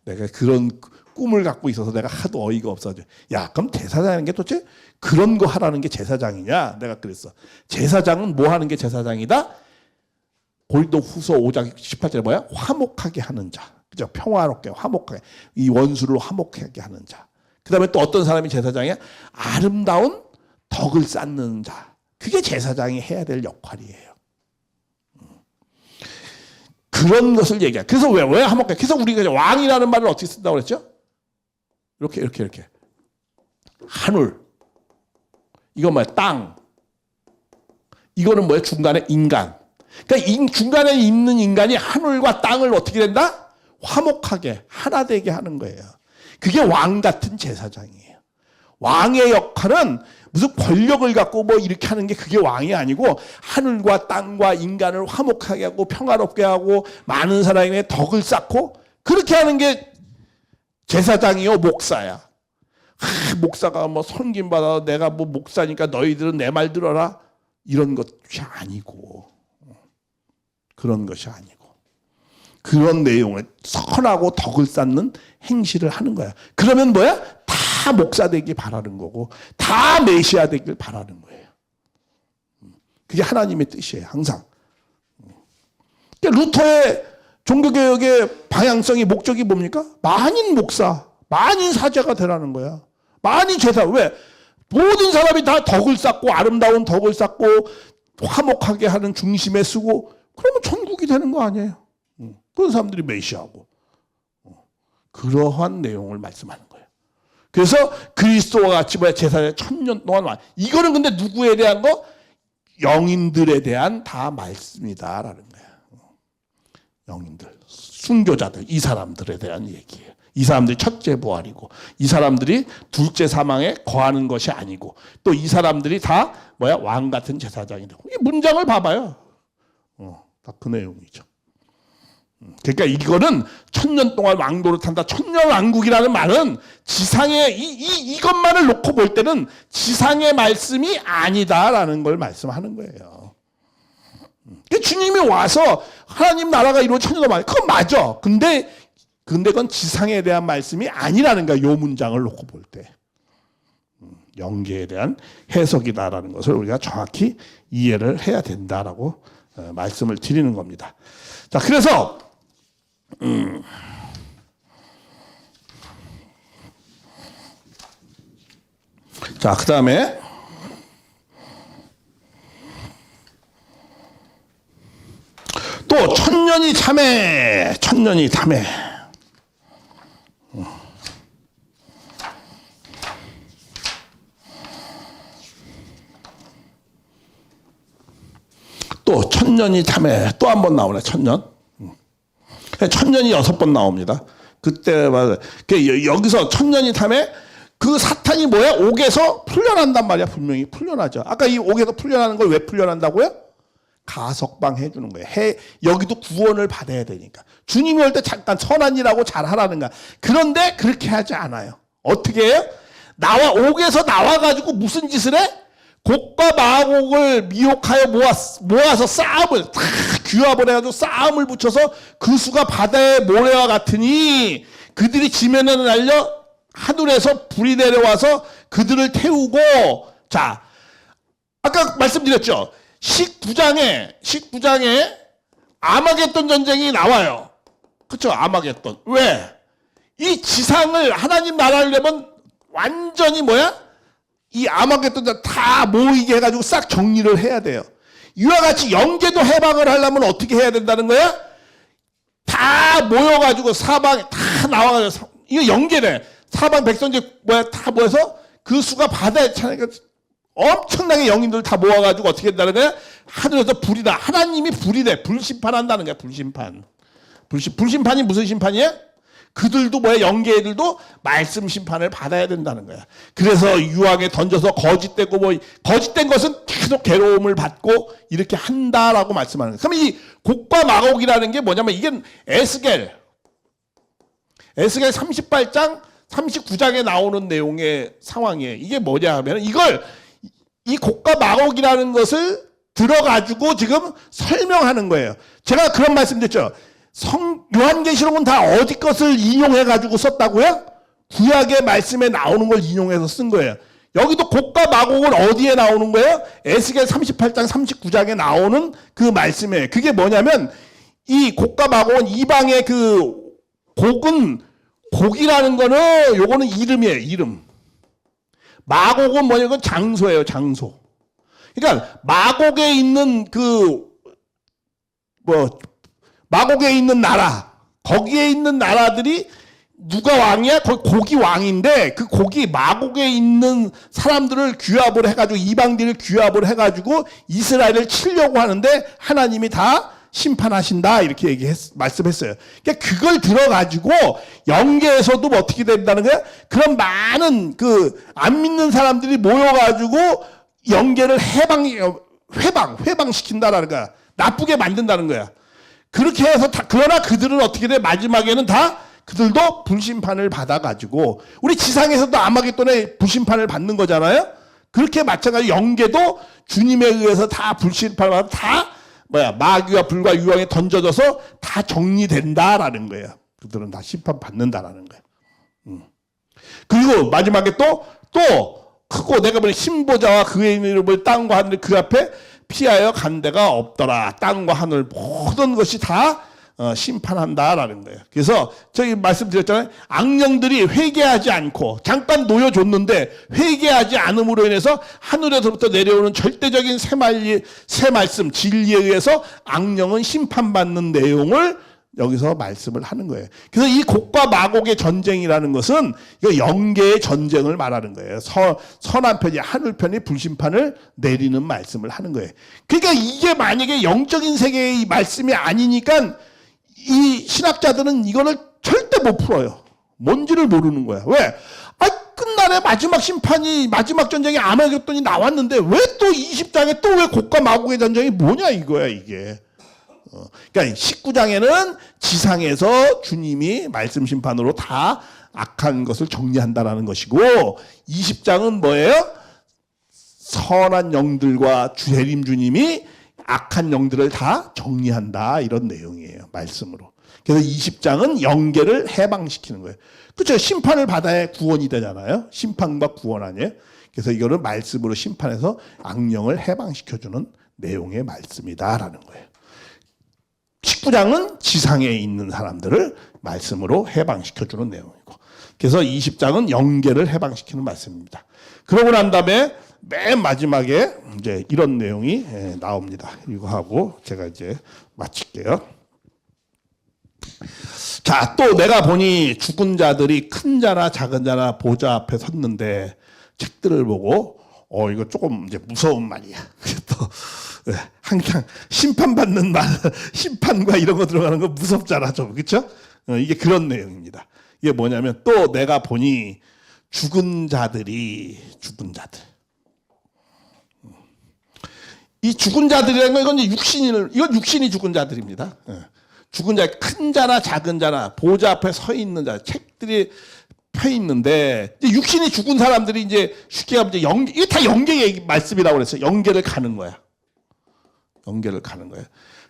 내가 그런 꿈을 갖고 있어서 내가 하도 어이가 없어져. 야, 그럼 제사장인 게 도대체 그런 거 하라는 게 제사장이냐? 내가 그랬어. 제사장은 뭐 하는 게 제사장이다? 고린도 후서 5장 18절에 뭐야? 화목하게 하는 자. 그죠? 평화롭게, 화목하게. 이 원수를 화목하게 하는 자. 그 다음에 또 어떤 사람이 제사장이야? 아름다운 덕을 쌓는 자. 그게 제사장이 해야 될 역할이에요. 그런 것을 얘기해. 그래서 왜 화목해? 그래서 우리가 왕이라는 말을 어떻게 쓴다고 그랬죠? 이렇게. 하늘. 이건 뭐야? 땅. 이거는 뭐야? 중간에 인간. 그러니까 중간에 있는 인간이 하늘과 땅을 어떻게 된다? 화목하게, 하나 되게 하는 거예요. 그게 왕 같은 제사장이에요. 왕의 역할은 무슨 권력을 갖고 뭐 이렇게 하는 게 그게 왕이 아니고, 하늘과 땅과 인간을 화목하게 하고 평화롭게 하고 많은 사람의 덕을 쌓고 그렇게 하는 게 제사장이요, 목사야. 목사가 뭐 섬김받아 내가 뭐 목사니까 너희들은 내 말 들어라, 이런 것이 아니고, 그런 것이 아니고, 그런 내용을 선하고 덕을 쌓는 행실을 하는 거야. 그러면 뭐야? 다 목사 되길 바라는 거고, 다 메시아 되길 바라는 거예요. 그게 하나님의 뜻이에요, 항상. 그러니까 루터의 종교개혁의 방향성이, 목적이 뭡니까? 만인 목사, 만인 사제가 되라는 거야. 만인 제사. 왜? 모든 사람이 다 덕을 쌓고, 아름다운 덕을 쌓고 화목하게 하는 중심에 쓰고, 그러면 천국이 되는 거 아니에요. 그런 사람들이 메시아고. 그러한 내용을 말씀하는 거예요. 그래서 그리스도와 같이 제사에 1000년 동안 이거는 근데 누구에 대한 거? 영인들에 대한 다 말씀이다라는 거예요. 영인들, 순교자들, 이 사람들에 대한 얘기예요. 이 사람들이 첫째 부활이고, 이 사람들이 둘째 사망에 거하는 것이 아니고, 또 이 사람들이 다 뭐야? 왕 같은 제사장이 되고. 이 문장을 봐봐요. 다 그 내용이죠. 그러니까 이거는 1000년 동안 왕도를 탄다. 천년왕국이라는 말은 지상의 이것만을 놓고 볼 때는 지상의 말씀이 아니다라는 걸 말씀하는 거예요. 그러니까 주님이 와서 하나님 나라가 이루어 1000년 동안, 그건 맞아. 근데 그건 지상에 대한 말씀이 아니라는 거야. 요 문장을 놓고 볼 때. 영계에 대한 해석이다라는 것을 우리가 정확히 이해를 해야 된다라고 말씀을 드리는 겁니다. 자, 그래서 자, 그 다음에 또 천년이 참해, 천년이 참해. 또 천년이 참해 또 한 번 나오네. 천년. 천년이 6번 나옵니다. 그때마다 여기서 천년이 참해 그 사탄이 뭐야? 옥에서 풀려난단 말이야. 분명히 풀려나죠. 아까 이 옥에서 풀려나는 걸 왜 풀려난다고요? 가석방 해주는 거예요. 여기도 구원을 받아야 되니까. 주님이 올 때 잠깐 선한 일하고 잘하라는 거야. 그런데 그렇게 하지 않아요. 어떻게 해요? 옥에서 나와가지고 무슨 짓을 해? 곡과 마곡을 미혹하여 모아서 싸움을 다 규합을 해가지고 싸움을 붙여서 그 수가 바다의 모래와 같으니 그들이 지면에 날려 하늘에서 불이 내려와서 그들을 태우고. 자, 아까 말씀드렸죠. 19장에 아마겟돈 전쟁이 나와요. 그렇죠? 아마겟돈. 왜? 이 지상을 하나님 나라를 내면 완전히 뭐야? 이 아마겟돈 다 모이게 해가지고 싹 정리를 해야 돼요. 이와 같이 영계도 해방을 하려면 어떻게 해야 된다는 거야? 다 모여가지고 사방에 다 나와가지고 이거 영계네. 사방 백성들 다 모여서 그 수가 바다에 차니까 엄청나게 영인들 다 모아가지고 어떻게 된다는 거야? 하늘에서 불이다. 하나님이 불이래. 불심판한다는 거야. 불심판. 불심판이 무슨 심판이야? 그들도 영계애들도 말씀 심판을 받아야 된다는 거야. 그래서 유황에 던져서 거짓되고 거짓된 것은 계속 괴로움을 받고 이렇게 한다라고 말씀하는 거야. 그럼 이 곡과 마곡이라는 게 뭐냐면 이게 에스겔 38장 39장에 나오는 내용의 상황이에요. 이게 뭐냐 하면 이 곡과 마곡이라는 것을 들어가지고 지금 설명하는 거예요. 제가 그런 말씀 드렸죠. 요한계시록은 다 어디 것을 인용해가지고 썼다고요? 구약의 말씀에 나오는 걸 인용해서 쓴 거예요. 여기도 곡과 마곡은 어디에 나오는 거예요? 에스겔 38장 39장에 나오는 그 말씀에. 그게 뭐냐면 이 곡과 마곡은 이방의 그 곡이라는 거는 요거는 이름이에요. 이름. 마곡은 뭐냐면 장소예요. 장소. 그러니까 마곡에 있는 마곡에 있는 나라, 거기에 있는 나라들이 누가 왕이야? 거기 곡이 왕인데 그 곡이 마곡에 있는 사람들을 규합을 해가지고 이방들을 규합을 해가지고 이스라엘을 치려고 하는데 하나님이 다 심판하신다 이렇게 말씀했어요. 그러니까 그걸 들어가지고 영계에서도 어떻게 된다는 거야? 그런 많은 안 믿는 사람들이 모여가지고 영계를 회방시킨다라는 거야. 나쁘게 만든다는 거야. 그렇게 해서 그러나 그들은 어떻게 돼? 마지막에는 다 그들도 불심판을 받아가지고 우리 지상에서도 아마겟돈에 불심판을 받는 거잖아요. 그렇게 마찬가지로 영계도 주님에 의해서 다 불심판을 받아 다 마귀와 불과 유황에 던져져서 다 정리된다라는 거예요. 그들은 다 심판 받는다라는 거예요. 그리고 마지막에 또 크고 내가 보니 신보자와 그의 이름을 땅과 하늘 그 앞에 피하여 간 데가 없더라. 땅과 하늘 모든 것이 다 심판한다라는 거예요. 그래서 저기 말씀드렸잖아요. 악령들이 회개하지 않고 잠깐 놓여줬는데 회개하지 않음으로 인해서 하늘에서부터 내려오는 절대적인 새 말씀 진리에 의해서 악령은 심판받는 내용을 여기서 말씀을 하는 거예요. 그래서 이 곡과 마곡의 전쟁이라는 것은 이거 영계의 전쟁을 말하는 거예요. 선한 편이 하늘 편이 불심판을 내리는 말씀을 하는 거예요. 그러니까 이게 만약에 영적인 세계의 말씀이 아니니까 이 신학자들은 이거를 절대 못 풀어요. 뭔지를 모르는 거야. 왜? 끝날에 마지막 심판이 마지막 전쟁이 아마겟돈이 나왔는데 왜 또 20장에 또 왜 곡과 마곡의 전쟁이 뭐냐 이거야 이게. 그러니까 19장에는 지상에서 주님이 말씀 심판으로 다 악한 것을 정리한다라는 것이고 20장은 뭐예요? 선한 영들과 재림 주님이 악한 영들을 다 정리한다 이런 내용이에요. 말씀으로. 그래서 20장은 영계를 해방시키는 거예요. 그렇죠? 심판을 받아야 구원이 되잖아요. 심판과 구원 아니에요? 그래서 이거는 말씀으로 심판해서 악령을 해방시켜주는 내용의 말씀이다라는 거예요. 19장은 지상에 있는 사람들을 말씀으로 해방시켜주는 내용이고 그래서 20장은 영계를 해방시키는 말씀입니다. 그러고 난 다음에 맨 마지막에 이제 이런 내용이 나옵니다. 이거 하고 제가 이제 마칠게요. 자, 또 내가 보니 죽은 자들이 큰 자나 작은 자나 보좌 앞에 섰는데 책들을 보고 이거 조금 이제 무서운 말이야. 또 항상 심판받는 말, 심판과 이런 거 들어가는 거 무섭잖아, 좀. 그렇죠? 이게 그런 내용입니다. 이게 뭐냐면 또 내가 보니 죽은 자들 이 죽은 자들이라는 건 이건 육신이 죽은 자들입니다. 죽은 자, 큰 자나 작은 자나 보좌 앞에 서 있는 자, 책들이 펴 있는데 육신이 죽은 사람들이 이제 쉽게 하면 이제 이게 다 영계의 말씀이라고 그랬어요. 영계를 가는 거야. 영계를 가는 거예요.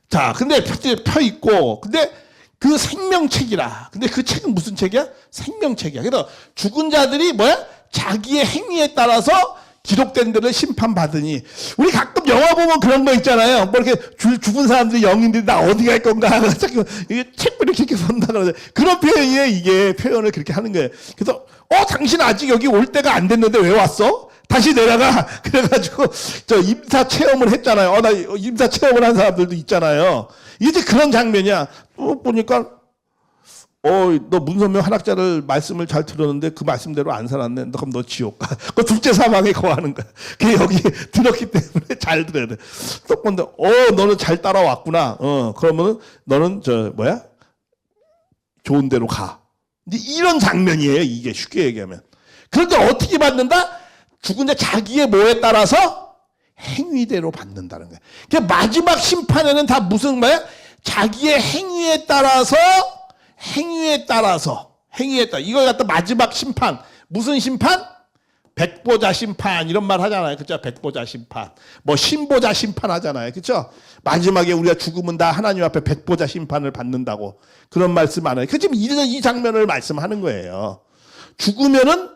자, 근데 펴 있고, 근데 그 생명책이라. 근데 그 책은 무슨 책이야? 생명책이야. 그래서 죽은 자들이 뭐야? 자기의 행위에 따라서 기록된 대로 심판받으니. 우리 가끔 영화 보면 그런 거 있잖아요. 뭐 이렇게 죽은 사람들이 영인들이 나 어디 갈 건가 하고 자꾸 이게 책을 이렇게 본다 그러죠. 그런 표현이에요. 이게 표현을 그렇게 하는 거예요. 그래서 당신 아직 여기 올 때가 안 됐는데 왜 왔어? 다시 내려가. 그래가지고 저 임사 체험을 했잖아요. 나 임사 체험을 한 사람들도 있잖아요. 이제 그런 장면이야. 또 보니까 너 문선명 한학자를 말씀을 잘 들었는데 그 말씀대로 안 살았네. 그럼 너 지옥 가. 그 둘째 사망에 거하는 거야. 그게 여기 들었기 때문에 잘 들어야 돼. 또 근데 너는 잘 따라왔구나. 그러면은 너는 좋은 데로 가. 이제 이런 장면이에요. 이게 쉽게 얘기하면. 그런데 어떻게 받는다? 죽은 자 자기의 뭐에 따라서 행위대로 받는다는 거야. 그러니까 마지막 심판에는 다 무슨 말이야? 자기의 행위에 따라서 이걸 갖다 마지막 심판. 무슨 심판? 백보자 심판 이런 말 하잖아요. 그렇죠? 백보자 심판. 뭐 신보자 심판 하잖아요. 그렇죠? 마지막에 우리가 죽으면 다 하나님 앞에 백보자 심판을 받는다고 그런 말씀 안 해요. 그 지금 이 장면을 말씀하는 거예요. 죽으면은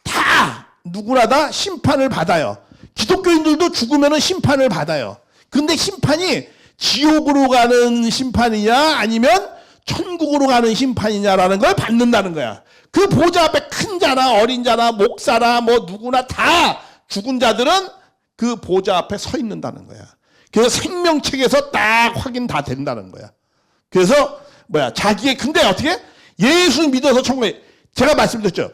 다 누구나 다 심판을 받아요. 기독교인들도 죽으면은 심판을 받아요. 근데 심판이 지옥으로 가는 심판이냐 아니면 천국으로 가는 심판이냐라는 걸 받는다는 거야. 그 보좌 앞에 큰 자나 어린 자나 목사나 뭐 누구나 다 죽은 자들은 그 보좌 앞에 서 있는다는 거야. 그래서 생명책에서 딱 확인 다 된다는 거야. 그래서 근데 어떻게? 예수 믿어서 천국에, 제가 말씀드렸죠.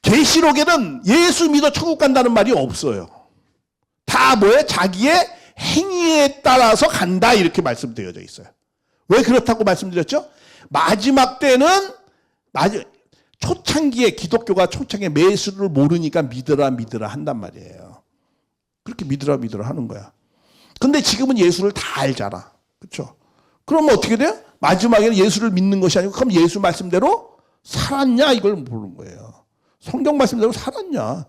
계시록에는 예수 믿어 천국 간다는 말이 없어요. 다 자기의 행위에 따라서 간다 이렇게 말씀되어져 있어요. 왜 그렇다고 말씀드렸죠? 마지막 때는 초창기에 기독교가 초창기에 예수를 모르니까 믿으라 한단 말이에요. 그렇게 믿으라 하는 거야. 근데 지금은 예수를 다 알잖아. 그렇죠? 그러면 어떻게 돼요? 마지막에는 예수를 믿는 것이 아니고 그럼 예수 말씀대로 살았냐 이걸 모르는 거예요. 성경 말씀대로 살았냐.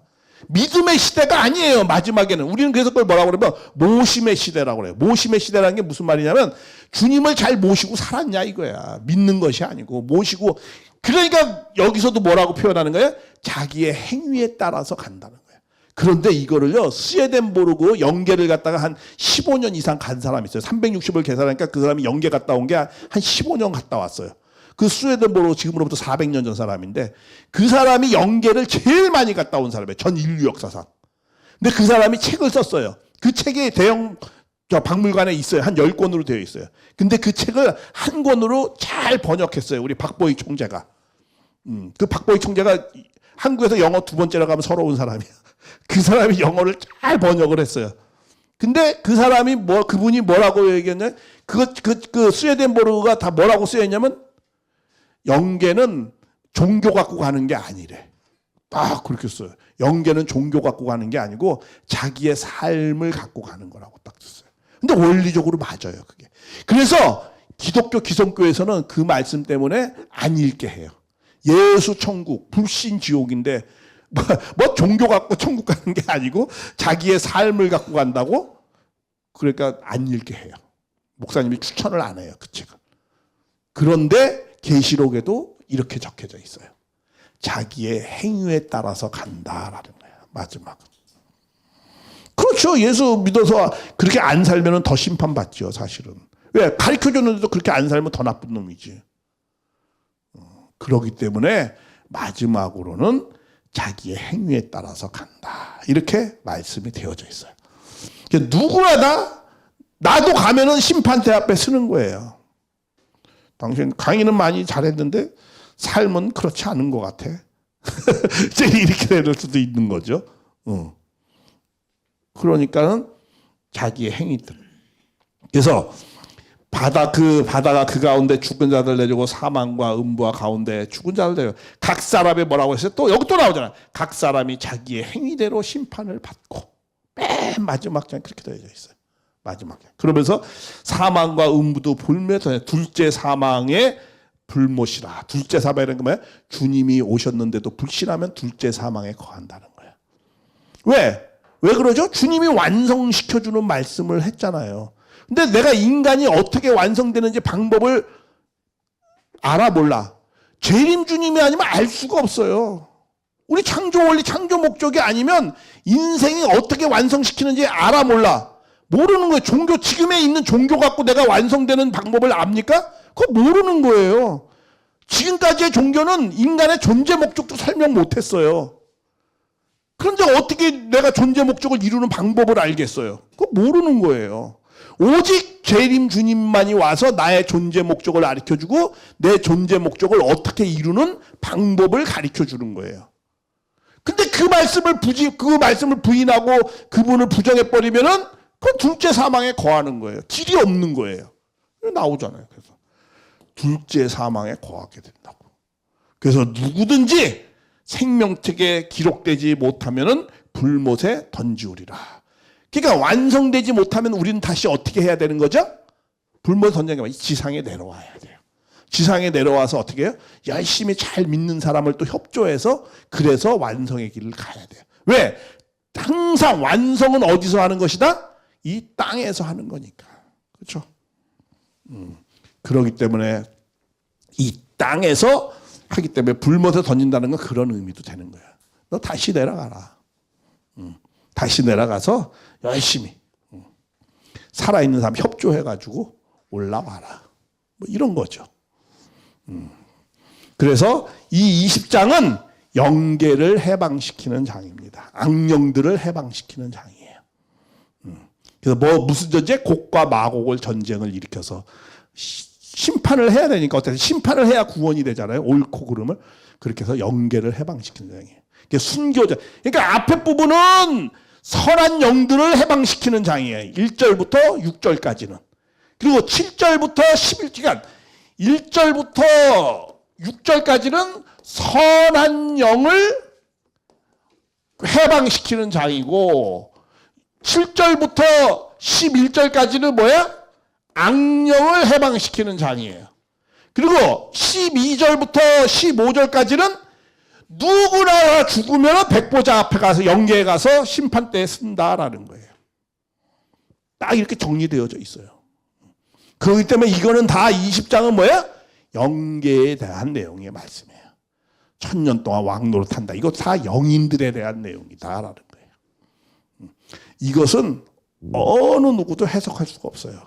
믿음의 시대가 아니에요. 마지막에는. 우리는 그래서 그걸 뭐라고 그러면 모심의 시대라고 그래요. 모심의 시대라는 게 무슨 말이냐면 주님을 잘 모시고 살았냐 이거야. 믿는 것이 아니고 모시고. 그러니까 여기서도 뭐라고 표현하는 거예요? 자기의 행위에 따라서 간다는 거예요. 그런데 이거를요. 스웨덴보르그 영계를 갔다가 한 15년 이상 간 사람이 있어요. 360을 계산하니까 그 사람이 영계 갔다 온 게 한 15년 갔다 왔어요. 그 스웨덴보르 지금으로부터 400년 전 사람인데 그 사람이 영계를 제일 많이 갔다 온 사람이에요. 전 인류 역사상. 근데 그 사람이 책을 썼어요. 그 책이 대형 박물관에 있어요. 한 10권으로 되어 있어요. 근데 그 책을 한 권으로 잘 번역했어요. 우리 박보익 총재가. 그 박보익 총재가 한국에서 영어 두 번째라고 하면 서러운 사람이야. 그 사람이 영어를 잘 번역을 했어요. 근데 그 사람이 그분이 뭐라고 얘기했냐? 그 스웨덴보르가 다 뭐라고 쓰여있냐면 영계는 종교 갖고 가는 게 아니래. 딱 그렇게 써요. 영계는 종교 갖고 가는 게 아니고 자기의 삶을 갖고 가는 거라고 딱 썼어요. 근데 원리적으로 맞아요, 그게. 그래서 기독교 기성교에서는 그 말씀 때문에 안 읽게 해요. 예수 천국, 불신 지옥인데 뭐 종교 갖고 천국 가는 게 아니고 자기의 삶을 갖고 간다고? 그러니까 안 읽게 해요. 목사님이 추천을 안 해요, 그 책을. 그런데 계시록에도 이렇게 적혀져 있어요. 자기의 행위에 따라서 간다라는 거예요. 마지막은. 그렇죠. 예수 믿어서 그렇게 안 살면 더 심판받죠. 사실은. 왜? 가르쳐줬는데도 그렇게 안 살면 더 나쁜 놈이지. 그렇기 때문에 마지막으로는 자기의 행위에 따라서 간다. 이렇게 말씀이 되어져 있어요. 누구나 나도 가면은 심판대 앞에 서는 거예요. 당신 강의는 많이 잘했는데 삶은 그렇지 않은 것 같아. 이제 이렇게 될 수도 있는 거죠. 그러니까는 자기의 행위들. 그래서 바다가 그 가운데 죽은 자들 내주고 사망과 음부와 가운데 죽은 자들 내주고 각 사람이 뭐라고 했어요? 또 여기 또 나오잖아요. 각 사람이 자기의 행위대로 심판을 받고 맨 마지막 장에 그렇게 되어져 있어요. 마지막에. 그러면서 사망과 음부도 불멸해서 둘째 사망의 불못이라. 둘째 사망이라는 게 뭐야? 주님이 오셨는데도 불신하면 둘째 사망에 거한다는 거예요. 왜 그러죠? 주님이 완성시켜주는 말씀을 했잖아요. 근데 내가 인간이 어떻게 완성되는지 방법을 알아 몰라. 재림 주님이 아니면 알 수가 없어요. 우리 창조 원리, 창조 목적이 아니면 인생이 어떻게 완성시키는지 알아 몰라. 모르는 거예요. 종교, 지금에 있는 종교 갖고 내가 완성되는 방법을 압니까? 그거 모르는 거예요. 지금까지의 종교는 인간의 존재 목적도 설명 못했어요. 그런데 어떻게 내가 존재 목적을 이루는 방법을 알겠어요? 그거 모르는 거예요. 오직 재림 주님만이 와서 나의 존재 목적을 가르쳐주고 내 존재 목적을 어떻게 이루는 방법을 가르쳐주는 거예요. 근데 그 말씀을 부인하고 그분을 부정해버리면은 그건 둘째 사망에 거하는 거예요. 길이 없는 거예요. 나오잖아요. 그래서 둘째 사망에 거하게 된다고. 그래서 누구든지 생명책에 기록되지 못하면은 불못에 던지우리라. 그러니까 완성되지 못하면 우리는 다시 어떻게 해야 되는 거죠? 불못에 던지는 게 지상에 내려와야 돼요. 지상에 내려와서 어떻게 해요? 열심히 잘 믿는 사람을 또 협조해서 그래서 완성의 길을 가야 돼요. 왜? 항상 완성은 어디서 하는 것이다? 이 땅에서 하는 거니까. 그렇죠? 그렇기 때문에 이 땅에서 하기 때문에 불못에 던진다는 건 그런 의미도 되는 거야. 너 다시 내려가라. 다시 내려가서 열심히 살아있는 사람 협조해가지고 올라와라. 뭐 이런 거죠. 그래서 이 20장은 영계를 해방시키는 장입니다. 악령들을 해방시키는 장이에요. 그래서 무슨 전쟁? 곡과 마곡을 전쟁을 일으켜서 심판을 해야 되니까 어떻게 심판을 해야 구원이 되잖아요. 옳고 그름을. 그렇게 해서 영계를 해방시키는 장이에요. 순교자. 그러니까 앞에 부분은 선한 영들을 해방시키는 장이에요. 1절부터 6절까지는. 그리고 7절부터 11절, 1절부터 6절까지는 선한 영을 해방시키는 장이고 7절부터 11절까지는 뭐야? 악령을 해방시키는 장이에요. 그리고 12절부터 15절까지는 누구나 죽으면 백보자 앞에 가서 영계에 가서 심판대에 쓴다라는 거예요. 딱 이렇게 정리되어져 있어요. 그렇기 때문에 이거는 다 20장은 뭐야? 영계에 대한 내용의 말씀이에요. 1000년 동안 왕노릇한다. 이거 다 영인들에 대한 내용이다라는 거예요. 이것은 어느 누구도 해석할 수가 없어요.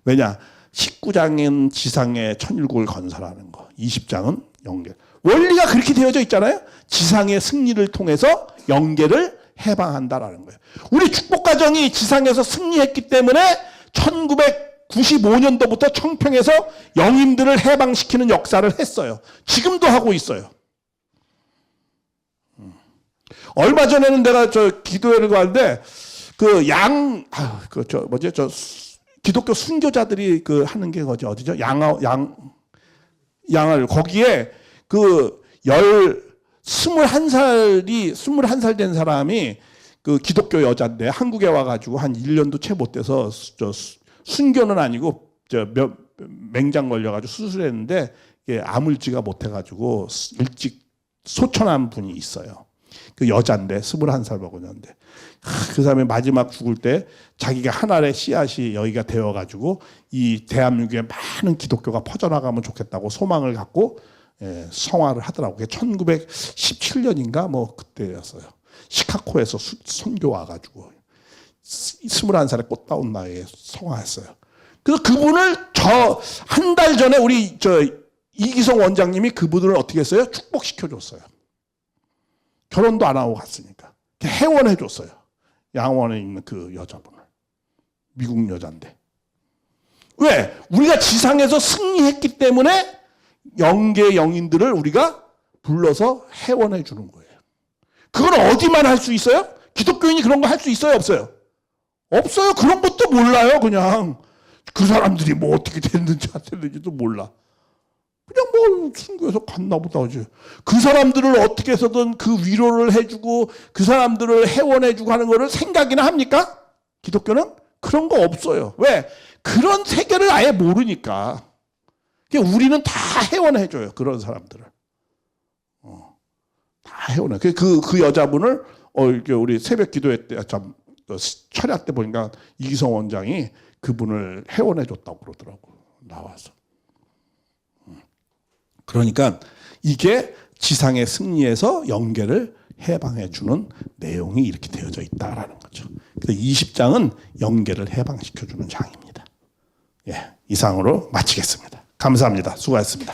왜냐? 19장은 지상의 천일국을 건설하는 거, 20장은 영계. 원리가 그렇게 되어져 있잖아요. 지상의 승리를 통해서 영계를 해방한다라는 거예요. 우리 축복가정이 지상에서 승리했기 때문에 1995년도부터 청평에서 영인들을 해방시키는 역사를 했어요. 지금도 하고 있어요. 얼마 전에는 내가 기도회를 가는데 기독교 순교자들이 하는 게 어디죠? 양을 거기에 21살 된 사람이 기독교 여자인데 한국에 와가지고 한 1년도 채 못 돼서 순교는 아니고 맹장 걸려가지고 수술했는데 아물지가 못해가지고 일찍 소천한 분이 있어요. 그 여자인데 21살 먹었는데 그 사람이 마지막 죽을 때 자기가 하나의 씨앗이 여기가 되어가지고 이 대한민국에 많은 기독교가 퍼져나가면 좋겠다고 소망을 갖고 성화를 하더라고요. 그게 1917년인가 뭐 그때였어요. 시카고에서 선교 와가지고 21살에 꽃다운 나이에 성화했어요. 그래서 그분을 한 달 전에 우리 이기성 원장님이 그분을 어떻게 했어요? 축복시켜줬어요. 결혼도 안 하고 갔으니까. 해원해줬어요. 양원에 있는 그 여자분을. 미국 여자인데. 왜? 우리가 지상에서 승리했기 때문에 영계 영인들을 우리가 불러서 해원해 주는 거예요. 그걸 어디만 할 수 있어요? 기독교인이 그런 거 할 수 있어요? 없어요? 없어요. 그런 것도 몰라요. 그냥 그 사람들이 뭐 어떻게 됐는지 안 됐는지도 몰라. 그냥 뭐 순교해서 갔나 보다 하지. 그 사람들을 어떻게 해서든 그 위로를 해주고 그 사람들을 해원해주고 하는 거를 생각이나 합니까? 기독교는 그런 거 없어요. 왜? 그런 세계를 아예 모르니까. 우리는 다 해원해줘요. 그런 사람들을. 다 해원해. 그 여자분을 이렇게 우리 새벽 기도회 때 참 철야 때 보니까 이기성 원장이 그분을 해원해줬다고 그러더라고. 나와서. 그러니까 이게 지상의 승리에서 영계를 해방해주는 내용이 이렇게 되어져 있다라는 거죠. 그래서 20장은 영계를 해방시켜주는 장입니다. 예, 이상으로 마치겠습니다. 감사합니다. 수고하셨습니다.